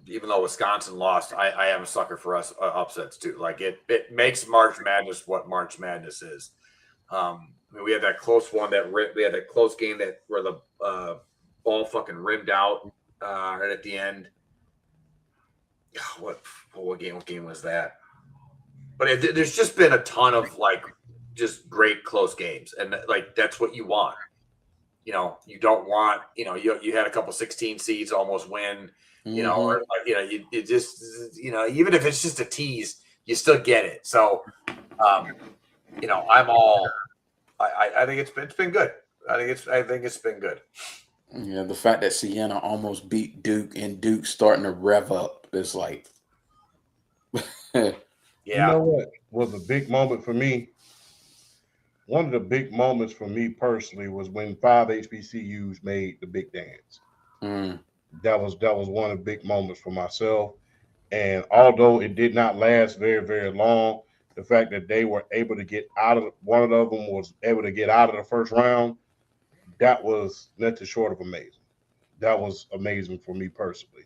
even though Wisconsin lost, I am a sucker for us upsets too. Like it makes March Madness what March Madness is. We had that close one we had that close game where the ball fucking rimmed out right at the end. What game was that? But there's just been a ton of just great close games, and that's what you want. You don't want you had a couple 16 seeds almost win. Or you just even if it's just a tease, you still get it. So I'm all. I think it's been good. I think it's been good. Yeah, the fact that Sienna almost beat Duke and Duke starting to rev up is like. Yeah. You know what was a big moment for me? one of the big moments for me personally was when 5 HBCUs made the big dance. Mm. That was one of the big moments for myself. And although it did not last very, very long, the fact that they were able to get out of one of them was able to get out of the first round, that was nothing short of amazing. That was amazing for me personally.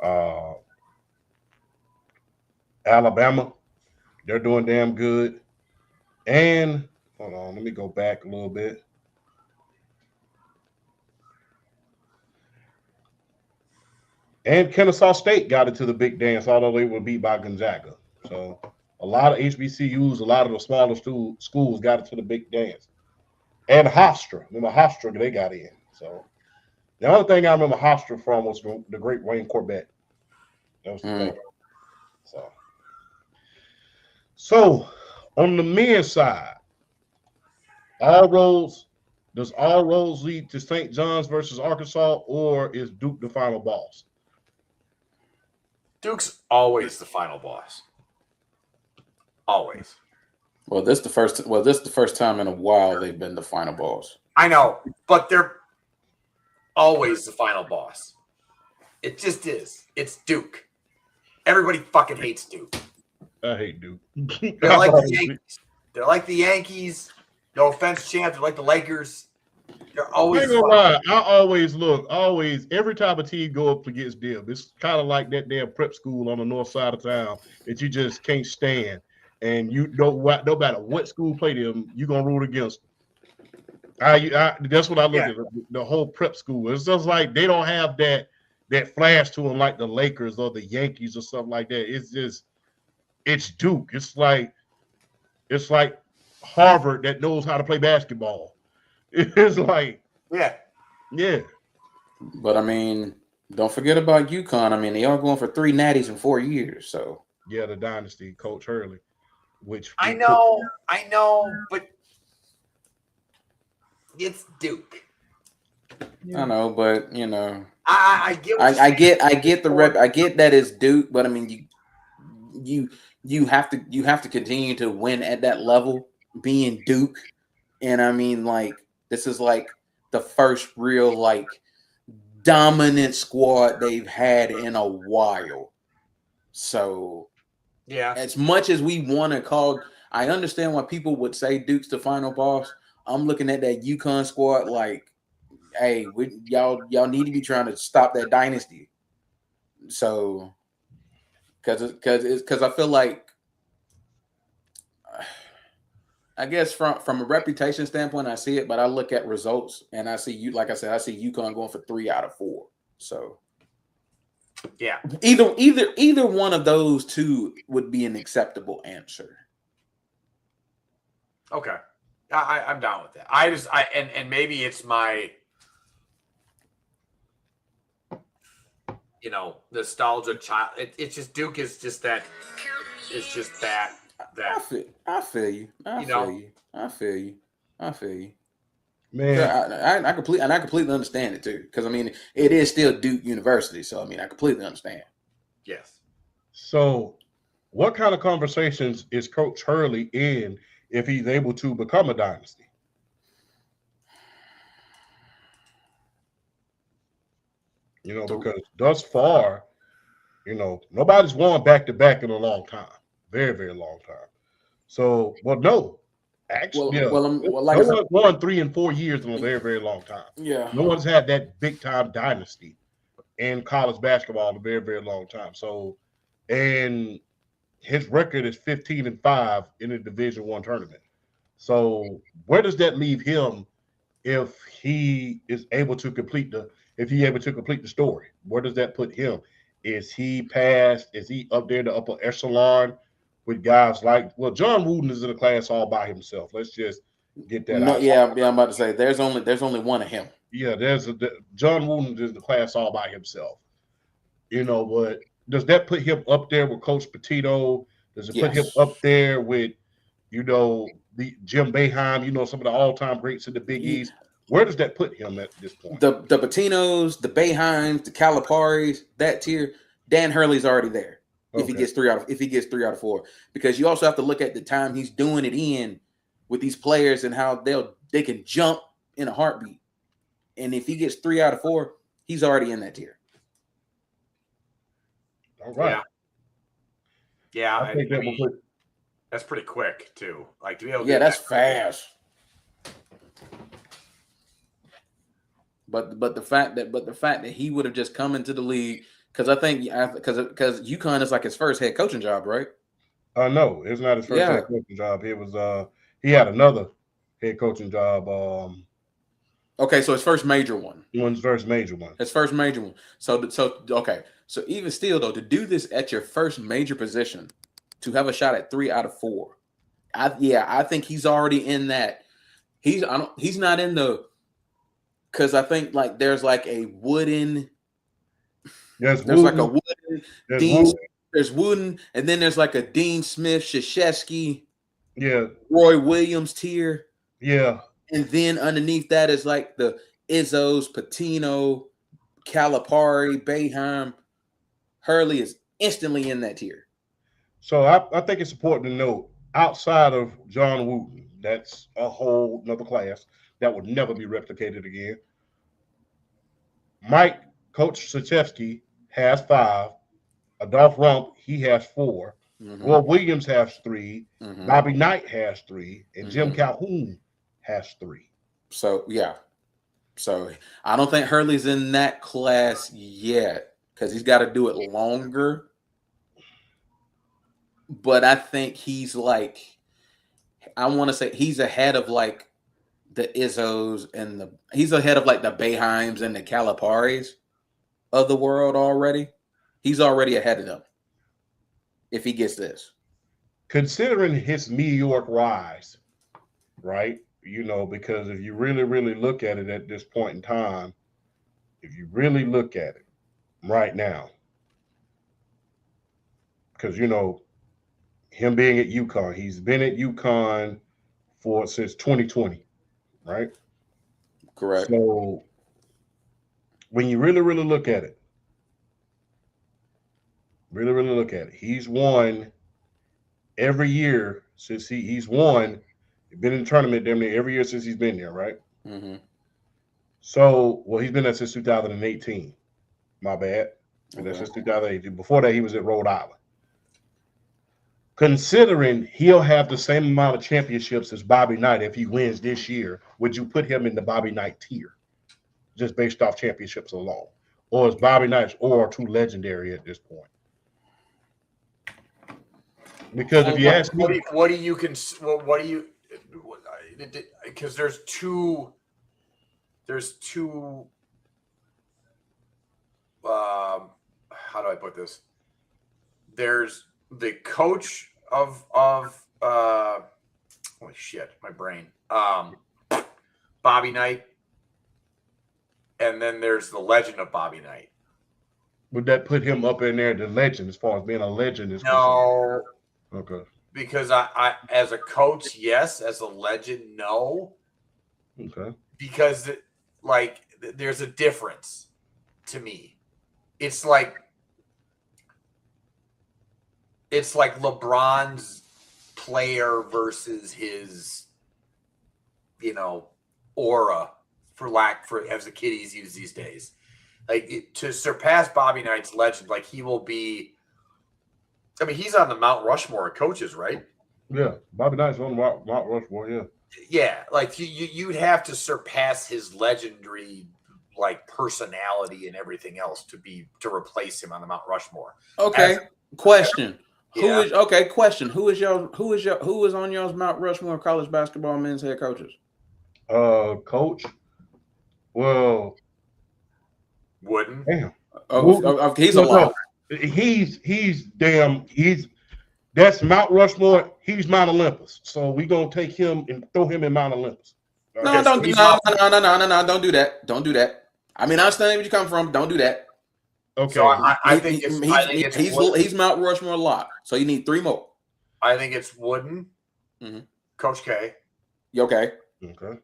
Uh, Alabama, they're doing damn good. And hold on, let me go back a little bit. And Kennesaw State got into the big dance, although they were beat by Gonzaga. So a lot of HBCUs, a lot of the smaller schools got into the big dance. And Hofstra, remember Hofstra, they got in. So the only thing I remember Hofstra from was the great Wayne Corbett. That was the thing. So on the men's side, all roads does all roads lead to St. John's versus Arkansas, or is Duke the final boss? Duke's always the final boss. Always. Well, this the first time in a while they've been the final boss. I know, but they're always the final boss. It just is. It's Duke. Everybody fucking hates Duke. I hate Duke. They're like the Yankees. They're like the Yankees. No offense, champ. They're like the Lakers. They're always. I ain't gonna lie. I always every time a team go up against them, it's kind of like that damn prep school on the north side of town that you just can't stand. And you don't, no matter what school play them, you're gonna root against them. That's what I look at the whole prep school. It's just like they don't have that flash to them like the Lakers or the Yankees or something like that. It's Duke. It's like Harvard that knows how to play basketball. It's like yeah. But I mean, don't forget about UConn. I mean, they are going for 3 natties in 4 years. So yeah, the dynasty, Coach Hurley. Which I know, but it's Duke. I know, but you know, I get. I get the rep. I get that it's Duke, but I mean, you have to continue to win at that level, being Duke, and I mean, like this is like the first real like dominant squad they've had in a while. So. Yeah. As much as we want to call, I understand why people would say Duke's the final boss. I'm looking at that UConn squad like, hey, y'all need to be trying to stop that dynasty. So, because I feel like, I guess from a reputation standpoint, I see it, but I look at results and I see you, like I said, I see UConn going for 3 out of 4. So. Yeah. Either one of those two would be an acceptable answer. Okay. I'm down with that. And maybe it's my nostalgia child. It's just Duke is just that. It's just that. I feel you. I feel you. Man, I completely understand it too, because I mean it is still Duke University, so I mean I completely understand. Yes. So, what kind of conversations is Coach Hurley in if he's able to become a dynasty? Because thus far, nobody's won back to back in a long time, very, very long time. So, no. Actually, no one's won 3 and 4 years in a very, very long time. Yeah. No one's had that big time dynasty in college basketball in a very, very long time. So, and his record is 15-5 in a Division I tournament. So, where does that leave him if he is able to complete the story? Where does that put him? Is he past? Is he up there in the upper echelon? With guys like, John Wooden is in a class all by himself. Let's just get that out. Yeah, I'm about to say there's only one of him. Yeah, John Wooden is the class all by himself. But does that put him up there with Coach Petito? Does it put him up there with, the Jim Boeheim, some of the all-time greats in the Big East? Where does that put him at this point? The Patinos, the Boeheims, the Caliparis, that tier, Dan Hurley's already there. If he gets 3 out of 4, because you also have to look at the time he's doing it in. with these players and how they can jump in a heartbeat. And if he gets 3 out of 4, he's already in that tier. All right. Yeah. I think that will put. That's pretty quick too. Like to be able to Yeah, that's fast. But the fact that he would have just come into the league, because I think because UConn is like his first head coaching job, right? No, it's not his first head coaching job. It was he had another head coaching job. Okay, so his first major one. His first major one. His first major one. So okay. So even still though, to do this at your first major position, to have a shot at 3 out of 4, I think he's already in that. He's not in the, because I think like there's like a wooden. There's like a wooden. There's Wooden, and then there's like a Dean Smith, Krzyzewski, Roy Williams tier. Yeah. And then underneath that is like the Izzos, Patino, Calipari, Boeheim. Hurley is instantly in that tier. So I think it's important to note, outside of John Wooten, that's a whole nother class that would never be replicated again. Coach Krzyzewski has 5. Adolph Rump, he has 4. Roy Williams has 3. Bobby Knight has 3. And Jim Calhoun has 3. So, yeah. So, I don't think Hurley's in that class yet because he's got to do it longer. But I think he's like, I want to say he's ahead of like the Izzos and he's ahead of like the Boeheims and the Caliparis of the world already. He's already ahead of them if he gets this. Considering his meteoric rise, right? You know, because if you really, really look at it at this point in time, if you really look at it right now, because, you know, him being at UConn, he's been at UConn since 2020, right? Correct. So when you really, really look at it, he's won every year since he's won. Been in the tournament damn near every year since he's been there, right? So, he's been there since 2018. My bad. Been there since 2018. Before that, he was at Rhode Island. Considering he'll have the same amount of championships as Bobby Knight if he wins this year, would you put him in the Bobby Knight tier, just based off championships alone? Or is Bobby Knight's aura too legendary at this point? Because if you ask me, because there's two how do I put this? There's the coach of holy shit, my brain. Bobby Knight, and then there's the legend of Bobby Knight. Would that put him up in there, the legend, as far as being a legend is concerned? Okay. Because I as a coach, yes. As a legend, no. Okay. Because there's a difference to me. It's like LeBron's player versus his, aura, as the kiddies use these days. To surpass Bobby Knight's legend, he will be. I mean, he's on the Mount Rushmore of coaches, right? Yeah, Bobby Knight's on Mount Rushmore. Yeah. Yeah, you'd have to surpass his legendary personality and everything else to replace him on the Mount Rushmore. Okay. Question. Question. Who is on y'all's Mount Rushmore of college basketball men's head coaches? Coach. Well, Wooden. Damn. He's alive. That's Mount Rushmore. He's Mount Olympus. So we're gonna take him and throw him in Mount Olympus. No, don't do that. Don't do that. I mean, I understand where you come from. Don't do that. Okay. So I think he's Mount Rushmore a lot. So you need 3 more. I think it's Wooden, Coach K. Okay. Okay.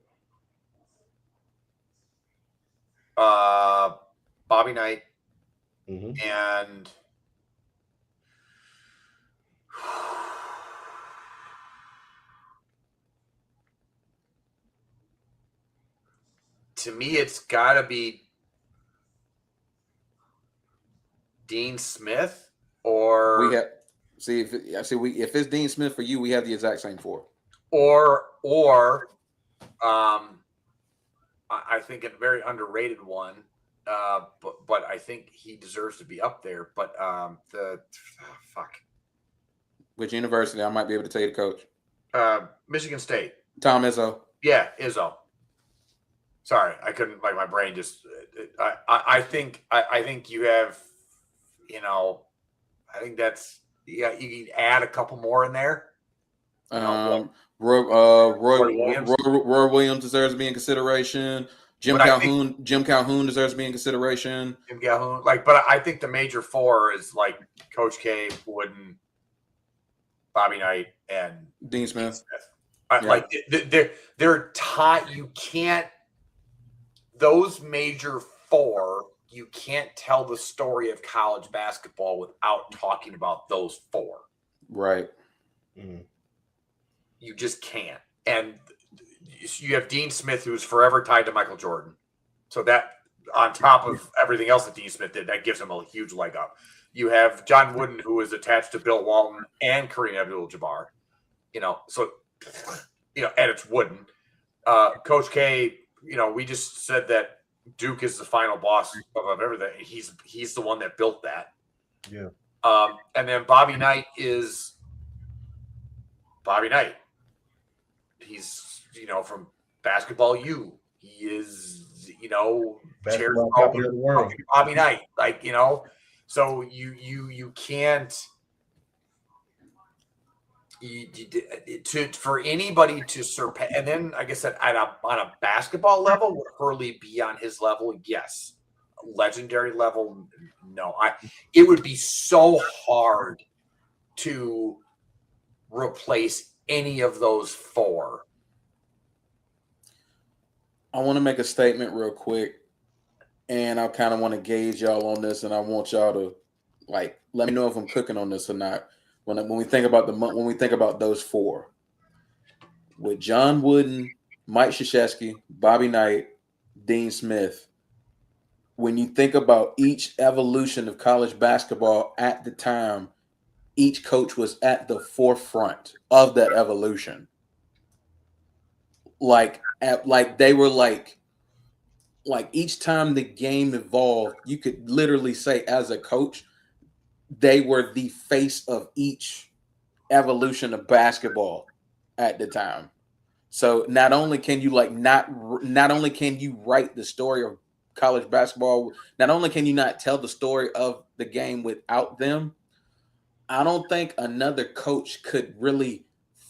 Bobby Knight, and to me, it's got to be Dean Smith or We have if it's Dean Smith for you, we have the exact same 4. or I think a very underrated one, but I think he deserves to be up there. But fuck. Which university? I might be able to tell you the coach. Michigan State. Tom Izzo. Yeah, Izzo. Sorry, I couldn't. Like my brain just. I think you have. I think that's. Yeah, you can add a couple more in there. Roy Williams deserves to be in consideration. Jim Calhoun deserves to be in consideration. Jim Calhoun, but I think the major 4 is like Coach K, Wooden, Bobby Knight, and Dean Smith. Like they're tied. You can't. Those major 4, you can't tell the story of college basketball without talking about those 4. Right. Mm-hmm. You just can't. And you have Dean Smith, who's forever tied to Michael Jordan. So that, on top of everything else that Dean Smith did, that gives him a huge leg up. You have John Wooden, who is attached to Bill Walton and Kareem Abdul-Jabbar. And it's Wooden. Coach K, we just said that Duke is the final boss of everything. He's the one that built that. Yeah. And then Bobby Knight is Bobby Knight. He's, from Basketball U. He is, Basketball capital of the world. Bobby Knight, so you can't. For anybody to surpass, and then like I said, on a basketball level, would Hurley be on his level? Yes. Legendary level, no. It would be so hard to replace any of those 4. I want to make a statement real quick, and I kind of want to gauge y'all on this, and I want y'all to let me know if I'm cooking on this or not. When we think about those 4, with John Wooden, Mike Krzyzewski, Bobby Knight, Dean Smith, when you think about each evolution of college basketball at the time, each coach was at the forefront of that evolution. They were each time the game evolved, you could literally say as a coach, they were the face of each evolution of basketball at the time. So not only can you not only can you write the story of college basketball, not only can you not tell the story of the game without them, I don't think another coach could really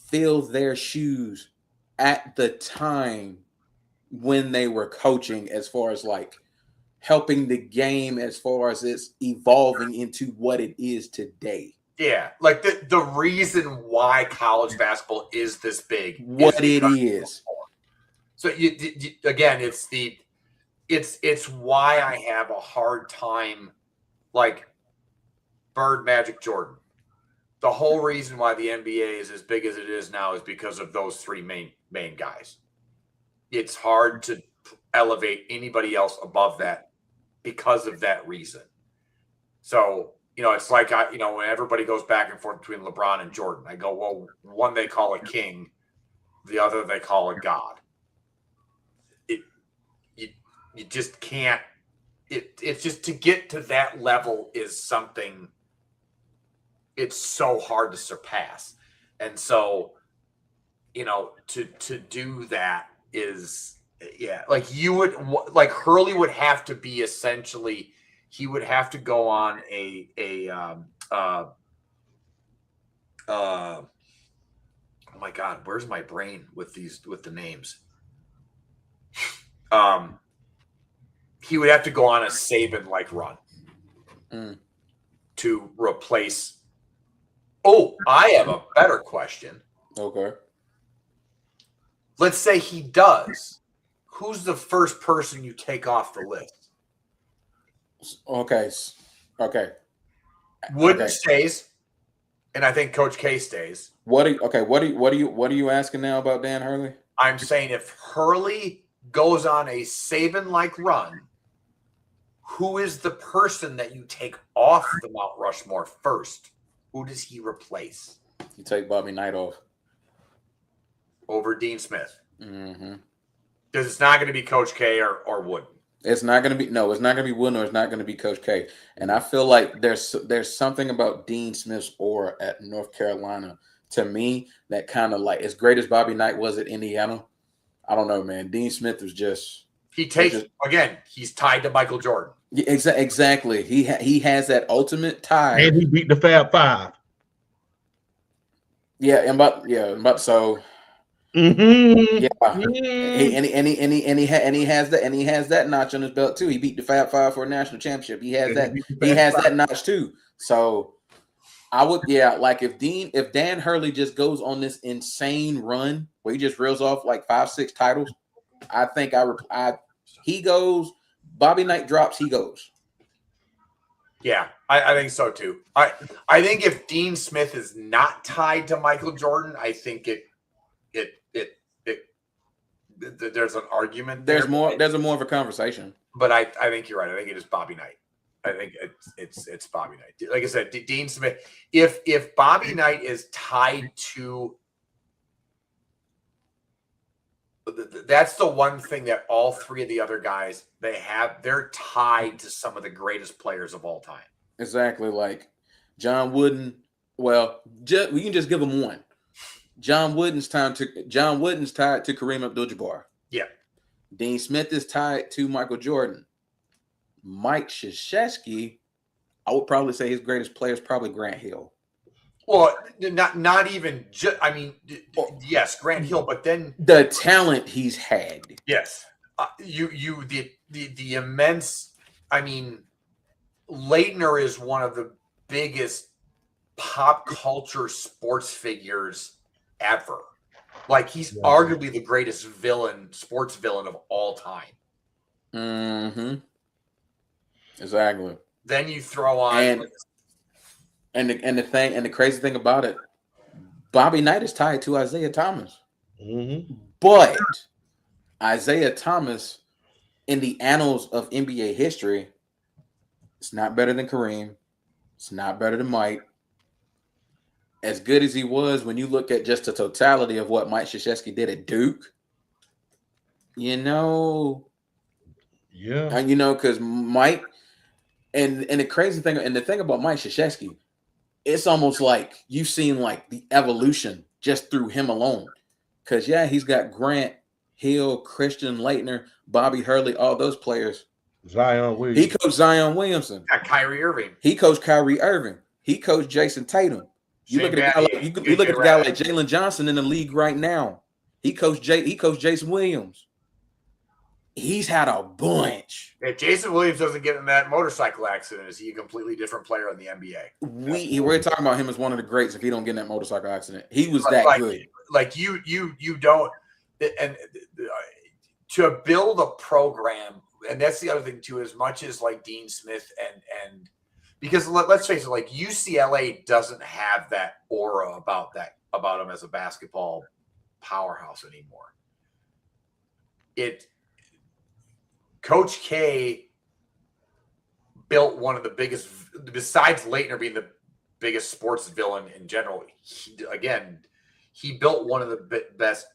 fill their shoes at the time when they were coaching, as far as helping the game, as far as it's evolving into what it is today. Yeah, the reason why college basketball is this big, what it is. So again, it's why I have a hard time, Bird, Magic, Jordan. The whole reason why the NBA is as big as it is now is because of those 3 main guys. It's hard to elevate anybody else above that because of that reason. So, it's like, when everybody goes back and forth between LeBron and Jordan, I go, well, one they call a king, the other they call a god. You just can't. It's just, to get to that level is something. It's so hard to surpass, and so, to do that is, you would Hurley would have to be essentially. He would have to go on oh my God, where's my brain with the names? He would have to go on a Saban-like run to replace. Oh, I have a better question. Okay. Let's say he does. Who's the first person you take off the list? Okay. Wooden stays, and I think Coach K stays. What are you asking now about Dan Hurley? I'm saying if Hurley goes on a Saban-like run, who is the person that you take off the Mount Rushmore first? Who does he replace? You take Bobby Knight off over Dean Smith. Mm-hmm. Because it's not going to be Coach K or Wooden. It's not going to be it's not going to be Wooden, or it's not going to be Coach K. And I feel like there's something about Dean Smith's aura at North Carolina to me that kind of like, as great as Bobby Knight was at Indiana, I don't know, man. Dean Smith was just he's tied to Michael Jordan. Yeah, exactly. He has that ultimate tie, and he beat the Fab Five. Yeah, so. Mm-hmm. Yeah, and he has that notch on his belt too. He beat the Fab Five for a national championship. He has that notch too. So I would, like if Dan Hurley just goes on this insane run where he just reels off like 5-6 titles, I think he goes. Bobby Knight drops, he goes. Yeah, I think so too. I think if Dean Smith is not tied to Michael Jordan, I think there's an argument. There's more of a conversation. But I think you're right. I think it is Bobby Knight. I think it's Bobby Knight. Like I said, Dean Smith. If Bobby Knight is tied to, that's the one thing that all three of the other guys they're tied to some of the greatest players of all time. Exactly, like John Wooden. Well, we can just give him one. John Wooden's tied to Kareem Abdul-Jabbar. Yeah. Dean Smith is tied to Michael Jordan. Mike Krzyzewski, I would probably say his greatest player is probably Grant Hill. Well, not even just. I mean, yes, Grant Hill, but then the talent he's had. Yes, the immense. I mean, Leitner is one of the biggest pop culture sports figures ever. Like, he's arguably the greatest sports villain of all time. Mm-hmm. Exactly. Then you throw on and the crazy thing about it, Bobby Knight is tied to Isaiah Thomas. Mm-hmm. But Isaiah Thomas, in the annals of NBA history, it's not better than Kareem. It's not better than Mike. As good as he was, when you look at just the totality of what Mike Krzyzewski did at Duke, because Mike, and the crazy thing, and the thing about Mike Krzyzewski, it's almost like you've seen like the evolution just through him alone. Because he's got Grant Hill, Christian Leitner, Bobby Hurley, all those players. Zion Williamson. He coached Zion Williamson. Kyrie Irving. He coached Kyrie Irving. He coached Jason Tatum. You look at a guy like Jalen Johnson in the league right now. He coached Jason Williams. He's had a bunch. If Jason Williams doesn't get in that motorcycle accident, is he a completely different player in the NBA? We're talking about him as one of the greats. If he don't get in that motorcycle accident, he was that good. Like you don't, and to build a program, and that's the other thing too. As much as like Dean Smith and because let's face it, like UCLA doesn't have that aura about him as a basketball powerhouse anymore. Coach K built one of the biggest, besides Leitner being the biggest sports villain in general. He built one of the best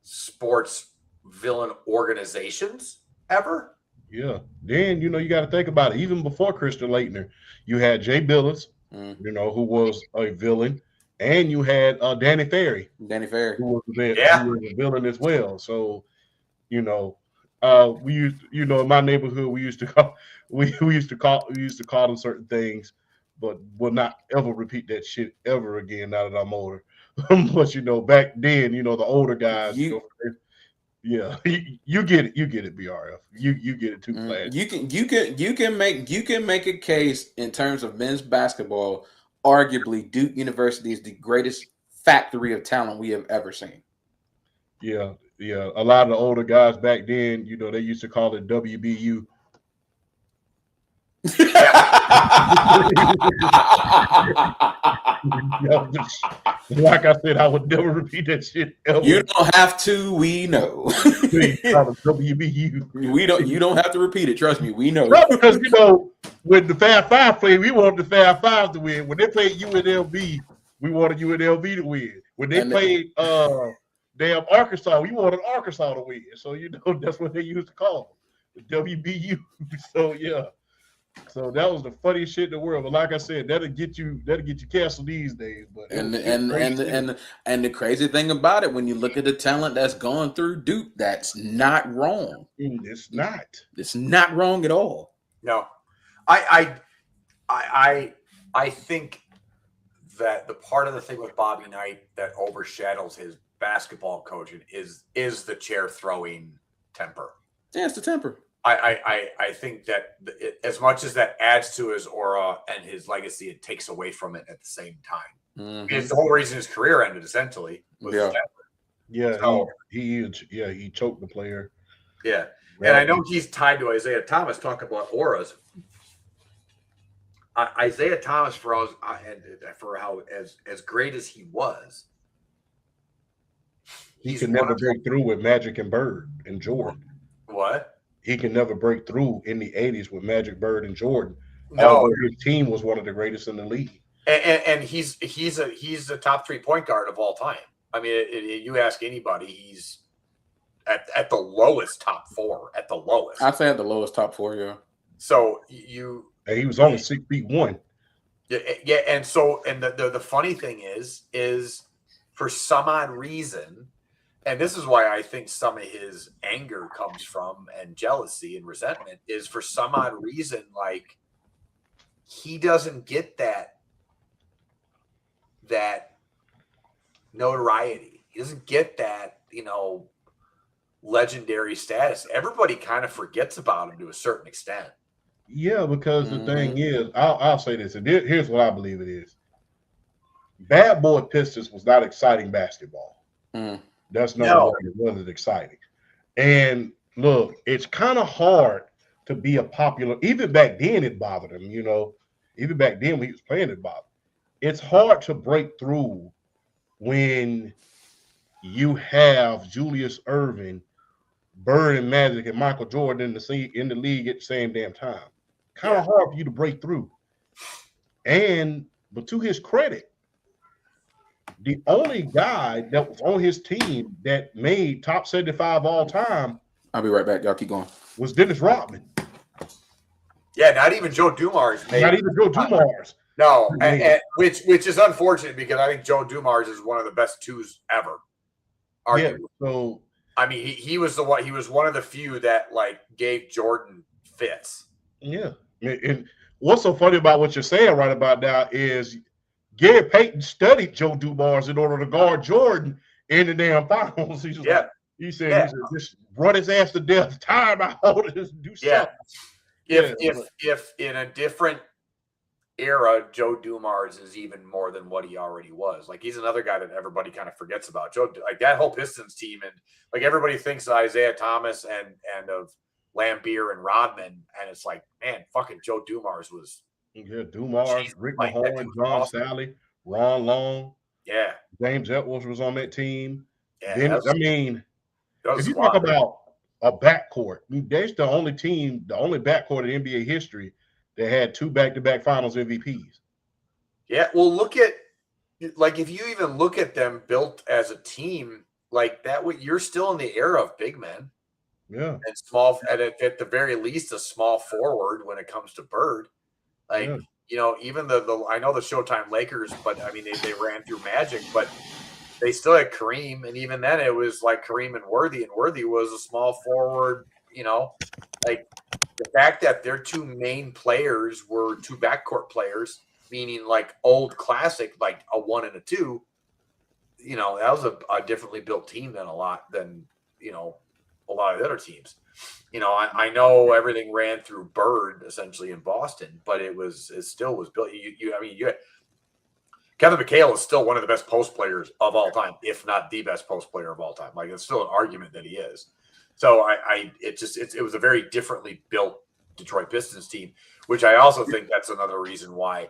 sports villain organizations ever. Yeah. Then, you got to think about it. Even before Christian Leitner, you had Jay Billis, who was a villain, and you had Danny Ferry. Who was a villain as well. So, we used, in my neighborhood, we used to call them certain things, but will not ever repeat that shit ever again now that I'm older. But back then, the older guys, you get it, BRF. You get it too fast. You can make a case in terms of men's basketball. Arguably, Duke University is the greatest factory of talent we have ever seen. Yeah. A lot of the older guys back then, they used to call it WBU. Like I said, I would never repeat that shit ever. You don't have to. We know. WBU. You don't have to repeat it. Trust me. We know. No, because when the Fab Five played, we wanted the Fab Five to win. When they played UNLV, we wanted UNLV to win. When they played damn Arkansas, we wanted Arkansas to win. So that's what they used to call them, the WBU. So yeah. So that was the funniest shit in the world. But like I said, that'll get you canceled these days. But and the crazy thing about it, when you look at the talent that's gone through Duke, that's not wrong. It's not. It's not wrong at all. No, I think that the part of the thing with Bobby Knight that overshadows his basketball coaching is the chair throwing temper. Yeah, it's the temper. I think that as much as that adds to his aura and his legacy, it takes away from it at the same time. Mm-hmm. Because the whole reason his career ended essentially was his temper. Yeah, So, he choked the player. Yeah, and I know he's tied to Isaiah Thomas. Talk about auras. Isaiah Thomas, for how as great as he was, he can never break through with Magic and Bird and Jordan. What? He can never break through in the 80s with Magic, Bird, and Jordan. No, although his team was one of the greatest in the league. And he's a top 3 point guard of all time. I mean, you ask anybody, he's at the lowest top 4. At the lowest, I'd say at the lowest top 4. Yeah. So he was only 6'1". Yeah, and the funny thing is for some odd reason. And this is why I think some of his anger comes from, and jealousy and resentment, is for some odd reason, like he doesn't get that notoriety. He doesn't get that, legendary status. Everybody kind of forgets about him to a certain extent. Yeah, because the thing is, I'll say this, and here's what I believe it is. Bad Boy Pistons was not exciting basketball. That's not what it wasn't exciting. And look, it's kind of hard to be a popular. Even back then, it bothered him. Even back then when he was playing, it bothered. It's hard to break through when you have Julius Erving, Bird and Magic, and Michael Jordan in the league at the same damn time. Kind of hard for you to break through. But to his credit, the only guy that was on his team that made top 75 all time, I'll be right back. Y'all keep going, was Dennis Rodman. Yeah, not even Joe Dumars. Not even Joe Dumars. No, and which is unfortunate because I think Joe Dumars is one of the best 2s ever. Arguably. Yeah, so I mean, he was one of the few that like gave Jordan fits. Yeah, and what's so funny about what you're saying right about now is Gary Payton studied Joe Dumars in order to guard Jordan in the damn finals. He said, just run his ass to death, tire him out, just do something. If in a different era, Joe Dumars is even more than what he already was. Like, he's another guy that everybody kind of forgets about. Joe, like that whole Pistons team, and like everybody thinks of Isaiah Thomas and of Lambeer and Rodman, and it's like, man, fucking Joe Dumars was. Yeah, Dumars, Rick Mahorn, John Sally, Ron Long. Yeah. James Edwards was on that team. Yeah. If you talk about a backcourt, that's the only backcourt in NBA history that had 2 back-to-back finals MVPs. Yeah, well, look at, like, if you even look at them built as a team, like that, you're still in the era of big men. Yeah. And small, at the very least, a small forward when it comes to Bird. Like, even I know the Showtime Lakers, but I mean, they ran through Magic, but they still had Kareem. And even then it was like Kareem and Worthy was a small forward, like the fact that their 2 main players were 2 backcourt players, meaning like old classic, like a 1 and a 2, that was a differently built team than a lot of the other teams. I know everything ran through Bird essentially in Boston, but it still was built. Kevin McHale is still one of the best post players of all time, if not the best post player of all time. Like, it's still an argument that he is. So it was a very differently built Detroit Pistons team, which I also think that's another reason why,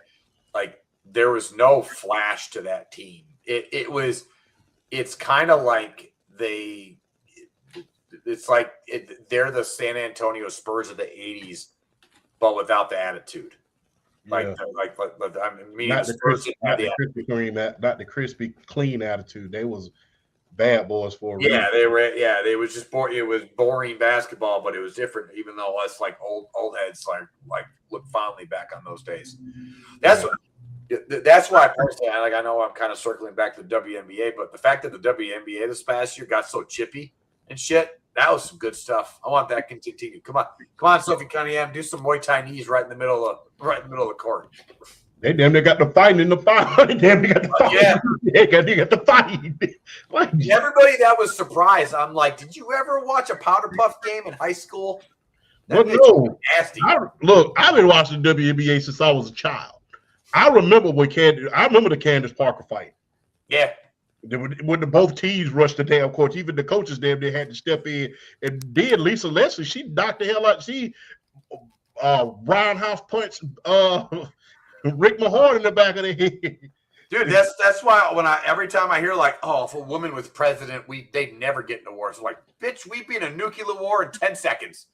like, there was no flash to that team. It's kind of like they're the San Antonio Spurs of the 80s, but without the attitude. Yeah. Not the Krispy Kreme, not the crispy clean attitude. They was bad boys for a reason. They was just it was boring basketball, but it was different, even though us like old heads like look fondly back on those days. That's why personally, I know I'm kind of circling back to the WNBA, but the fact that the WNBA this past year got so chippy and shit, that was some good stuff. I want that to continue. Come on, Sophie Cunningham, do some Muay Thai knees right in the middle of the court. They damn near got the fight in the final. They damn near got the fight. Yeah, they got the fight. Everybody that was surprised, I'm like, did you ever watch a powder puff game in high school? Well, no. Nasty. I've been watching the WNBA since I was a child. I remember the Candace Parker fight. Yeah. When both teams rushed the damn court, even the coaches damn they had to step in. And then Lisa Leslie, she knocked the hell out. She roundhouse punched Rick Mahorn in the back of the head. Dude, that's why every time I hear like, oh, if a woman was president, they'd never get in a war. So like, bitch, we'd be in a nuclear war in 10 seconds.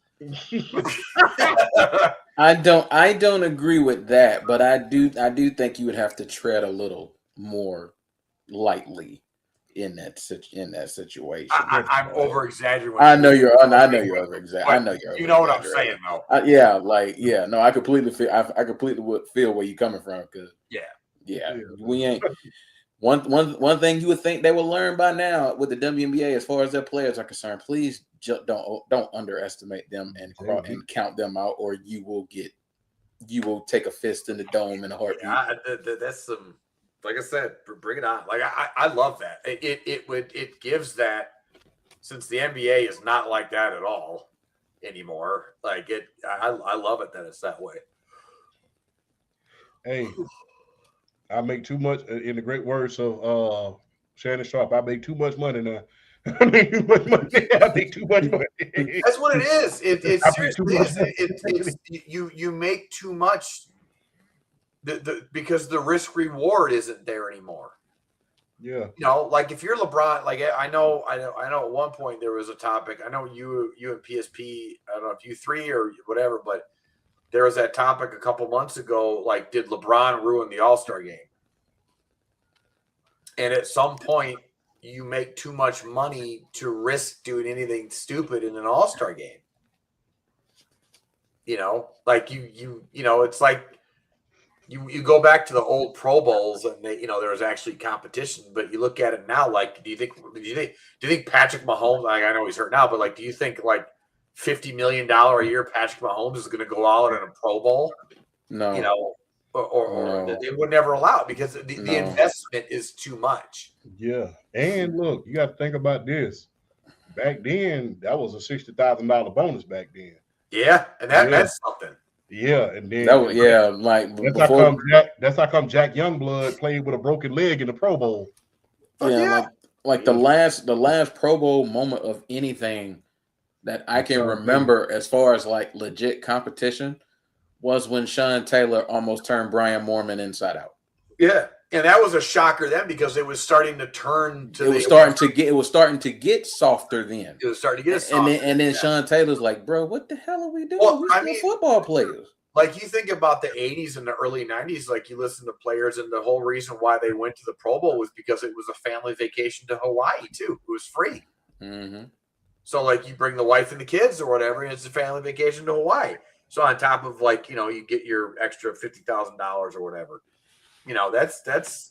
I don't agree with that, but I do think you would have to tread a little more lightly in that situation. I'm over exaggerating. I know you're over exaggerating. You know what I'm saying, though. I completely feel. I completely would feel where you're coming from. Cause we ain't. One thing you would think they will learn by now with the WNBA, as far as their players are concerned, please don't underestimate them and count them out, or you will take a fist in the dome in a heartbeat. That's some. Like I said, bring it on. Like I love that. It gives that, since the NBA is not like that at all anymore. Like I love it that it's that way. Hey, I make too much, in the great words of Shannon Sharp. I make too much money now. I make too much money. That's what it is. It seriously is. You make too much. Because the risk reward isn't there anymore. Yeah. Like if you're LeBron, like I know at one point there was a topic. I know you and PSP, I don't know if you three or whatever, but there was that topic a couple months ago, like, did LeBron ruin the All-Star game? And at some point you make too much money to risk doing anything stupid in an All-Star game. Like it's like, You go back to the old Pro Bowls, and there was actually competition. But you look at it now, like, do you think Patrick Mahomes? Like, I know he's hurt now, but like, do you think like $50 million a year Patrick Mahomes is going to go out in a Pro Bowl? No, or they would never allow it because the investment is too much. Yeah, and look, you got to think about this. Back then, that was a $60,000 bonus. Back then, yeah, and that's something. Yeah, and then that's how come Jack Youngblood played with a broken leg in the Pro Bowl. Like the last Pro Bowl moment of anything that I can remember as far as like legit competition was when Sean Taylor almost turned Brian Mormon inside out. Yeah, and that was a shocker then because it was starting to turn to. It was starting to get softer then. It was starting to get softer. And then Sean Taylor's like, bro, what the hell are we doing? We're still football players. Like, you think about the 80s and the early 90s, like, you listen to players, and the whole reason why they went to the Pro Bowl was because it was a family vacation to Hawaii, too. It was free. Mm-hmm. So, like, you bring the wife and the kids or whatever, and it's a family vacation to Hawaii. So, on top of, like, you get your extra $50,000 or whatever. That's the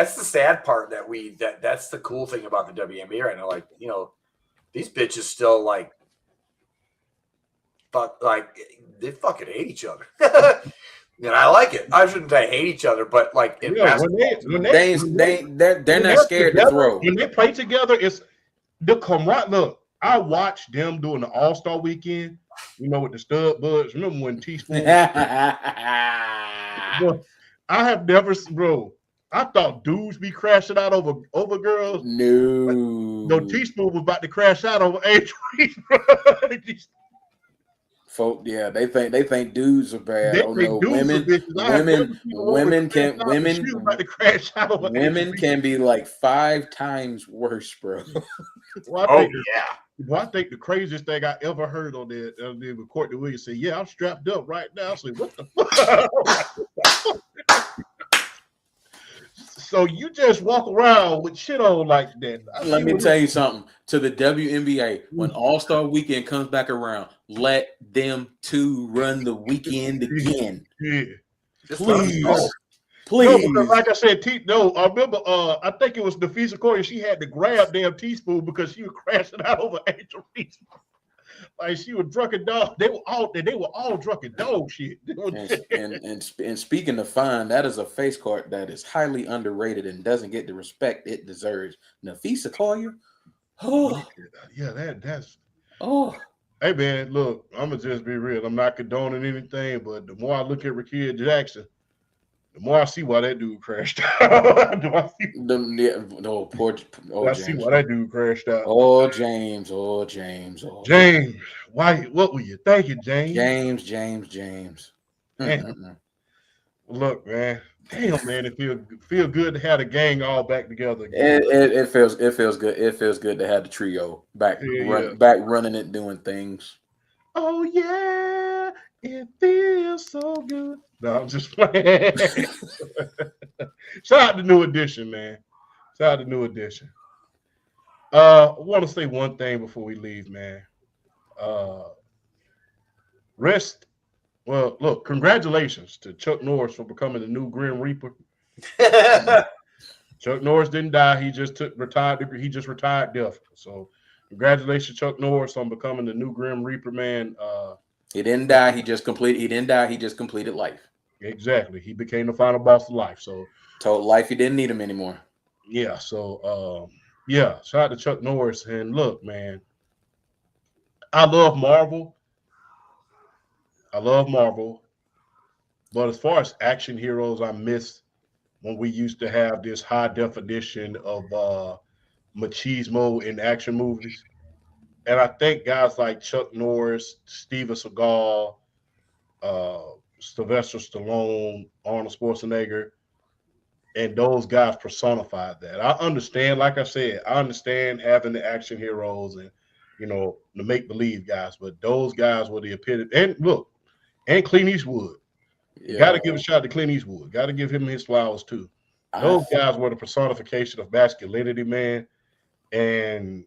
sad part that's the cool thing about the WNBA right now. Like, these bitches still, like, they fucking hate each other. And I like it. I shouldn't say hate each other, but like in basketball, they're not scared to throw. When they play together, it's the camaraderie. Look, I watched them doing the All-Star weekend, with the stud buds. Remember when Teaspoon? I have never, bro. I thought dudes be crashing out over girls. No, Teaspoon was about to crash out over Adrian. Folk, yeah, they think dudes are bad. They Oh think no, dudes are bitches. I have never seen a woman crash out, and she was about to crash out over women can be like 5 times worse, bro. Well, Oh yeah. Well, I think the craziest thing I ever heard on there with Courtney Williams say, "Yeah, I'm strapped up right now." I say, "What the fuck?" So you just walk around with shit on like that. Let me tell you something. To the WNBA, when All-Star Weekend comes back around, let them two run the weekend again. Yeah. Please. No, because like I said, I remember I think it was Nafisa Corey, she had to grab damn teaspoon because she was crashing out over Angel Reese. Like she was drunken dog. They were all drunken dog shit. And speaking of fun, that is a face card that is highly underrated and doesn't get the respect it deserves. Nafisa Collier. Oh yeah, that's oh. Hey man, look, I'm gonna just be real. I'm not condoning anything, but the more I look at Rakia Jackson, the more I see why that dude crashed out. I see why that dude crashed out. Oh, James. James, why? What were you thinking, James? James. Look, man. Damn, man, it feel good to have the gang all back together again. It feels good. It feels good to have the trio back running it, doing things. Oh yeah, it feels so good. No, I'm just playing. Shout out to New Edition, man. Shout out to New Edition. I want to say one thing before we leave, man. Well, look, congratulations to Chuck Norris for becoming the new Grim Reaper. Chuck Norris didn't die. He just retired. He just retired deaf. So congratulations, Chuck Norris, on becoming the new Grim Reaper, man. He didn't die. He just completed life. Exactly. He became the final boss of life. So told life he didn't need him anymore. Yeah. So shout out to Chuck Norris. And look, man, I love Marvel. But as far as action heroes, I miss when we used to have this high definition of machismo in action movies. And I think guys like Chuck Norris, Steven Seagal, Sylvester Stallone, Arnold Schwarzenegger, and those guys personified that. I understand, like I said, having the action heroes and, the make-believe guys, but those guys were the epitome. And look, and Clint Eastwood. Yeah. Got to give a shout to Clint Eastwood. Got to give him his flowers too. Those guys were the personification of masculinity, man. And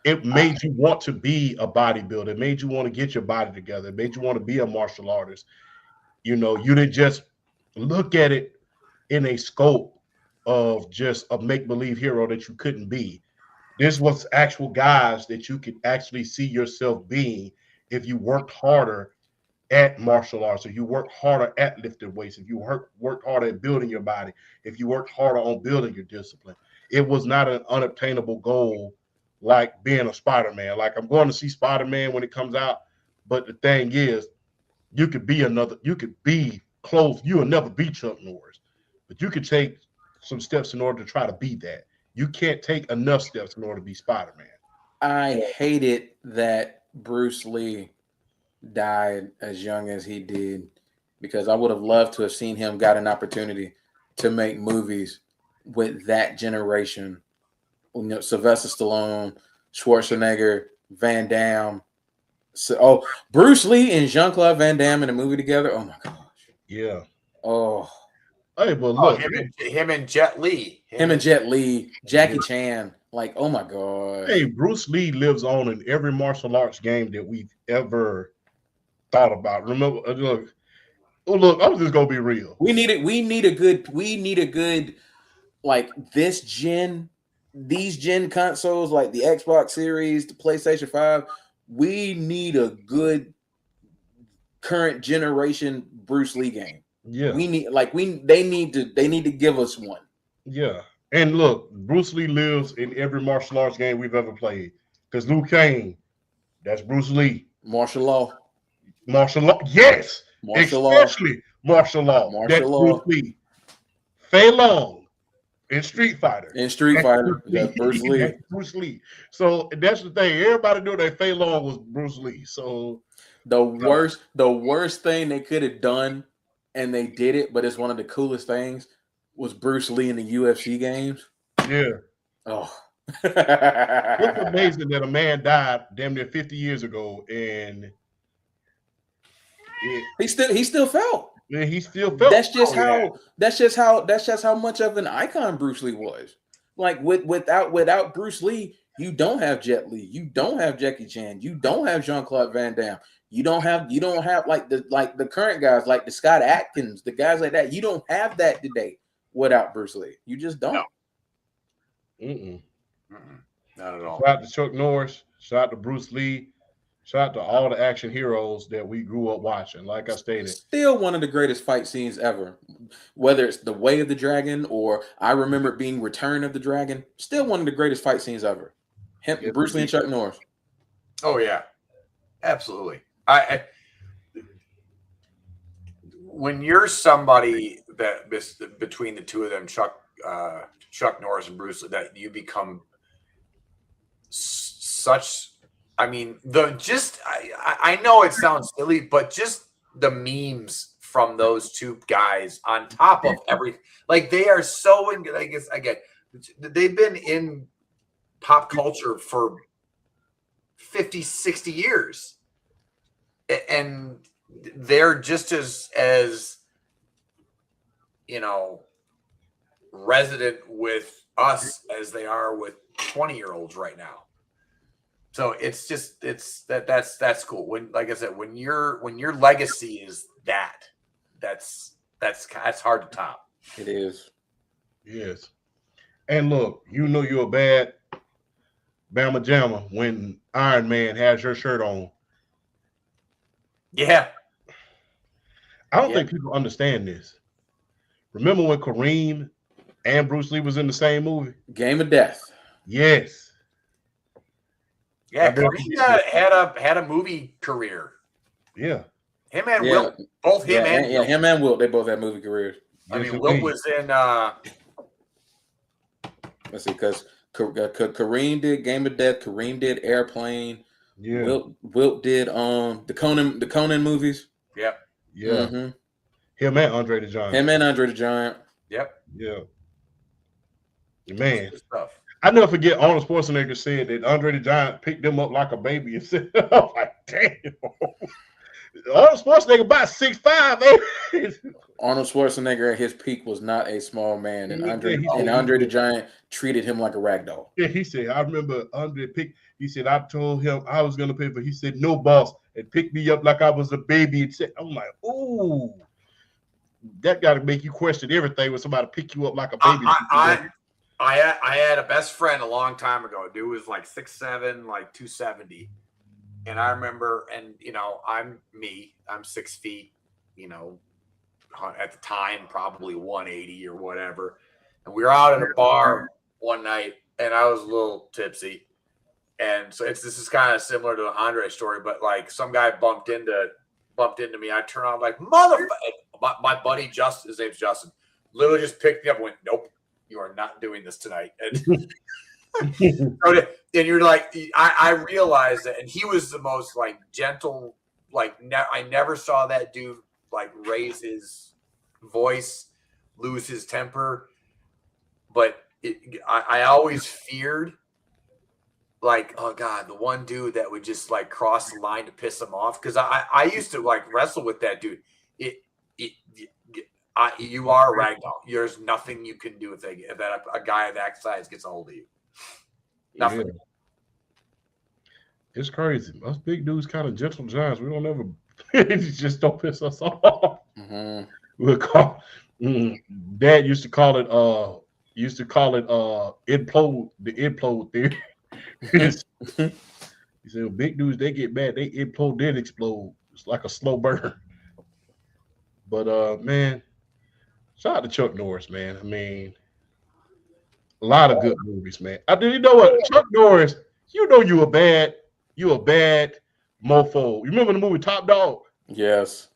it made you want to be a bodybuilder. It made you want to get your body together. It made you want to be a martial artist. You didn't just look at it in a scope of just a make-believe hero that you couldn't be. This was actual guys that you could actually see yourself being if you worked harder at martial arts, if you worked harder at lifting weights, if you worked harder at building your body, if you worked harder on building your discipline. It was not an unobtainable goal like being a Spider-Man. Like, I'm going to see Spider-Man when it comes out, but the thing is, you could be close. You will never be Chuck Norris, but you could take some steps in order to try to be that. You can't take enough steps in order to be Spider-Man. I hated that Bruce Lee died as young as he did, because I would have loved to have seen him got an opportunity to make movies with that generation. Sylvester Stallone, Schwarzenegger, Van Damme. Bruce Lee and Jean-Claude Van Damme in a movie together. Oh my gosh. Yeah. Oh. Hey, but look, him and Jet Li. Him and Jet Li, Jackie Chan. Like, oh my god. Hey, Bruce Lee lives on in every martial arts game that we've ever thought about. Remember, look, I'm just gonna be real. We need a good like these gen consoles, like the Xbox Series, the PlayStation 5. We need a good current generation Bruce Lee game. Yeah. They need to give us one. Yeah. And look, Bruce Lee lives in every martial arts game we've ever played. Because Liu Kang, that's Bruce Lee. Martial law. Yes. Especially martial law. That's Bruce Lee. Fei Long in Street Fighter. That's Bruce Lee. That's Bruce Lee. So that's the thing. Everybody knew that Fei Long was Bruce Lee. So The worst thing they could have done, and they did it, but it's one of the coolest things, was Bruce Lee in the UFC games. Yeah. Oh. It's amazing that a man died damn near 50 years ago, and he still felt. Yeah, he still felt. That's just how much of an icon Bruce Lee was. Like without Bruce Lee, you don't have Jet Li, you don't have Jackie Chan, you don't have Jean-Claude Van Damme, you don't have like the current guys like the Scott Atkins, the guys like that. You don't have that today without Bruce Lee. You just don't. No. Not at all. Shout out to Chuck Norris. Shout out to Bruce Lee. Shout out to all the action heroes that we grew up watching. Like I stated, still one of the greatest fight scenes ever. Whether it's The Way of the Dragon or I remember it being Return of the Dragon, still one of the greatest fight scenes ever. Bruce Lee and Chuck Norris. Oh yeah, absolutely. When you're somebody that between the two of them, Chuck Norris and Bruce Lee, that you become such. I mean, I know it sounds silly, but just the memes from those two guys on top of everything, like they are so in. I guess again, they've been in pop culture for 50, 60 years, and they're just as resident with us as they are with 20-year-olds right now. So that's cool. When, like I said, when your legacy is that's hard to top. It is. Yes. And look, you're a bad Bama Jamma when Iron Man has your shirt on. Yeah. I don't think people understand this. Remember when Kareem and Bruce Lee was in the same movie? Game of Death. Yes. Yeah, Kareem had a movie career. Yeah. Him and Wilt, both him and Wilt. Him and Wilt, they both had movie careers. I mean, Wilt was in. Let's see, because Kareem did Game of Death. Kareem did Airplane. Yeah. Wilt did the Conan movies. Yep. Yeah. Mm-hmm. Him and Andre the Giant. Yep. Yeah. Man. Stuff. I never forget Arnold Schwarzenegger said that Andre the Giant picked him up like a baby and said, I'm like, damn. Arnold Schwarzenegger about 6'5", Arnold Schwarzenegger at his peak was not a small man, and Andre the Giant treated him like a rag doll. Yeah, he said, I remember Andre picked, he said, I told him I was going to pay for it. He said, no, boss, and picked me up like I was a baby. And said, I'm like, ooh, that got to make you question everything when somebody pick you up like a baby. I had a best friend a long time ago. Dude was like 6'7", like 270. And I remember, and I'm 6 feet, at the time, probably 180 or whatever. And we were out at a bar one night and I was a little tipsy. And so this is kind of similar to the Andre story, but like some guy bumped into me. I turned on like, motherfucker. My buddy Justin, his name's Justin, literally just picked me up and went, nope. You are not doing this tonight. And you're like, I realized that. And he was the most like gentle, like I never saw that dude like raise his voice, lose his temper. But I always feared like, oh God, the one dude that would just like cross the line to piss him off. Cause I used to like wrestle with that dude. You are a ragdoll. There's nothing you can do if a guy of that size gets a hold of you. Nothing. Yeah. It's crazy. Us big dudes kind of gentle giants. We don't ever just don't piss us off. Mm-hmm. We'll call. Dad used to call it implode, the implode theory. He said, well, big dudes, they get mad, they implode, then explode. It's like a slow burn. But man. Shout out to Chuck Norris, man. I mean, a lot of good movies, man. You know what? Chuck Norris, you a bad mofo. You remember the movie Top Dog? Yes.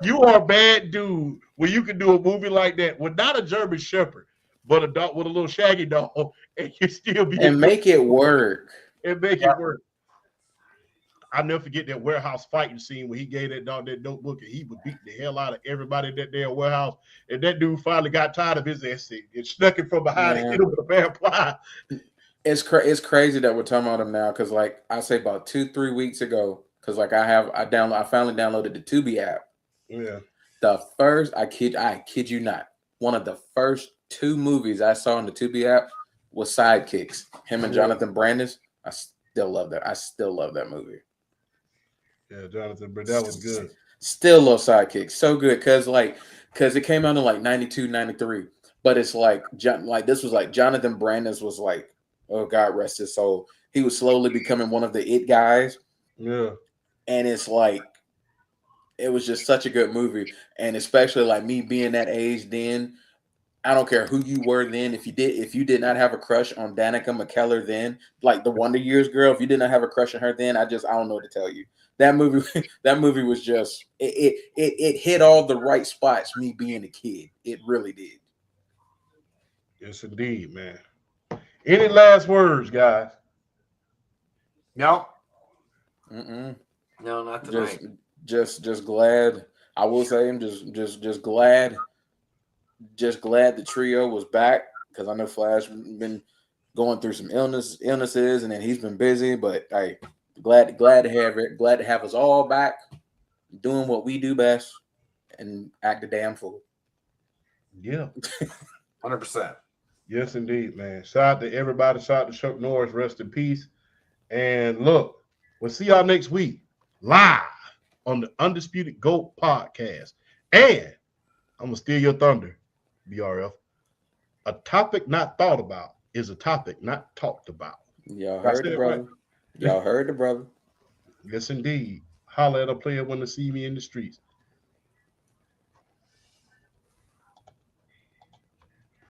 You are a bad dude when you can do a movie like that with not a German Shepherd, but a dog with a little shaggy dog, and you still be and make it work. And make it work. I never forget that warehouse fighting scene where he gave that dog that notebook and he would beat the hell out of everybody in that damn warehouse. And that dude finally got tired of his essay and snuck him from behind and hit him with a pair of pliers. It's crazy that we're talking about him now because, like, I say about 2-3 weeks ago, because like I finally downloaded the Tubi app. Yeah. The first, I kid you not, one of the first 2 movies I saw on the Tubi app was Sidekicks. Him and Jonathan Brandis. I still love that. I still love that movie. Yeah, Jonathan, but that was good. Still love Sidekicks. So good because it came out in like 92, 93. But it's like this was like Jonathan Brandis was like, oh God rest his soul. He was slowly becoming one of the it guys. Yeah. And it's like it was just such a good movie. And especially like me being that age then, I don't care who you were then. If you did not have a crush on Danica McKellar then, like the Wonder Years girl, if you did not have a crush on her then, I don't know what to tell you. That movie was just it hit all the right spots. Me being a kid, it really did. Yes, indeed, man. Any last words, guys? No. Mm-mm. No, not tonight. Just glad. I will say I'm just glad. Just glad the trio was back because I know Flash been going through some illnesses, and then he's been busy. But hey, glad to have it. Glad to have us all back, doing what we do best, and act a damn fool. Yeah, 100%. Yes, indeed, man. Shout out to everybody. Shout out to Chuck Norris. Rest in peace. And look, we'll see y'all next week live on the Undisputed GOAT podcast. And I'm gonna steal your thunder, BRF. A topic not thought about is a topic not talked about. Y'all heard the brother. Right? Y'all heard the brother. Yes, indeed. Holla at a player when they see me in the streets.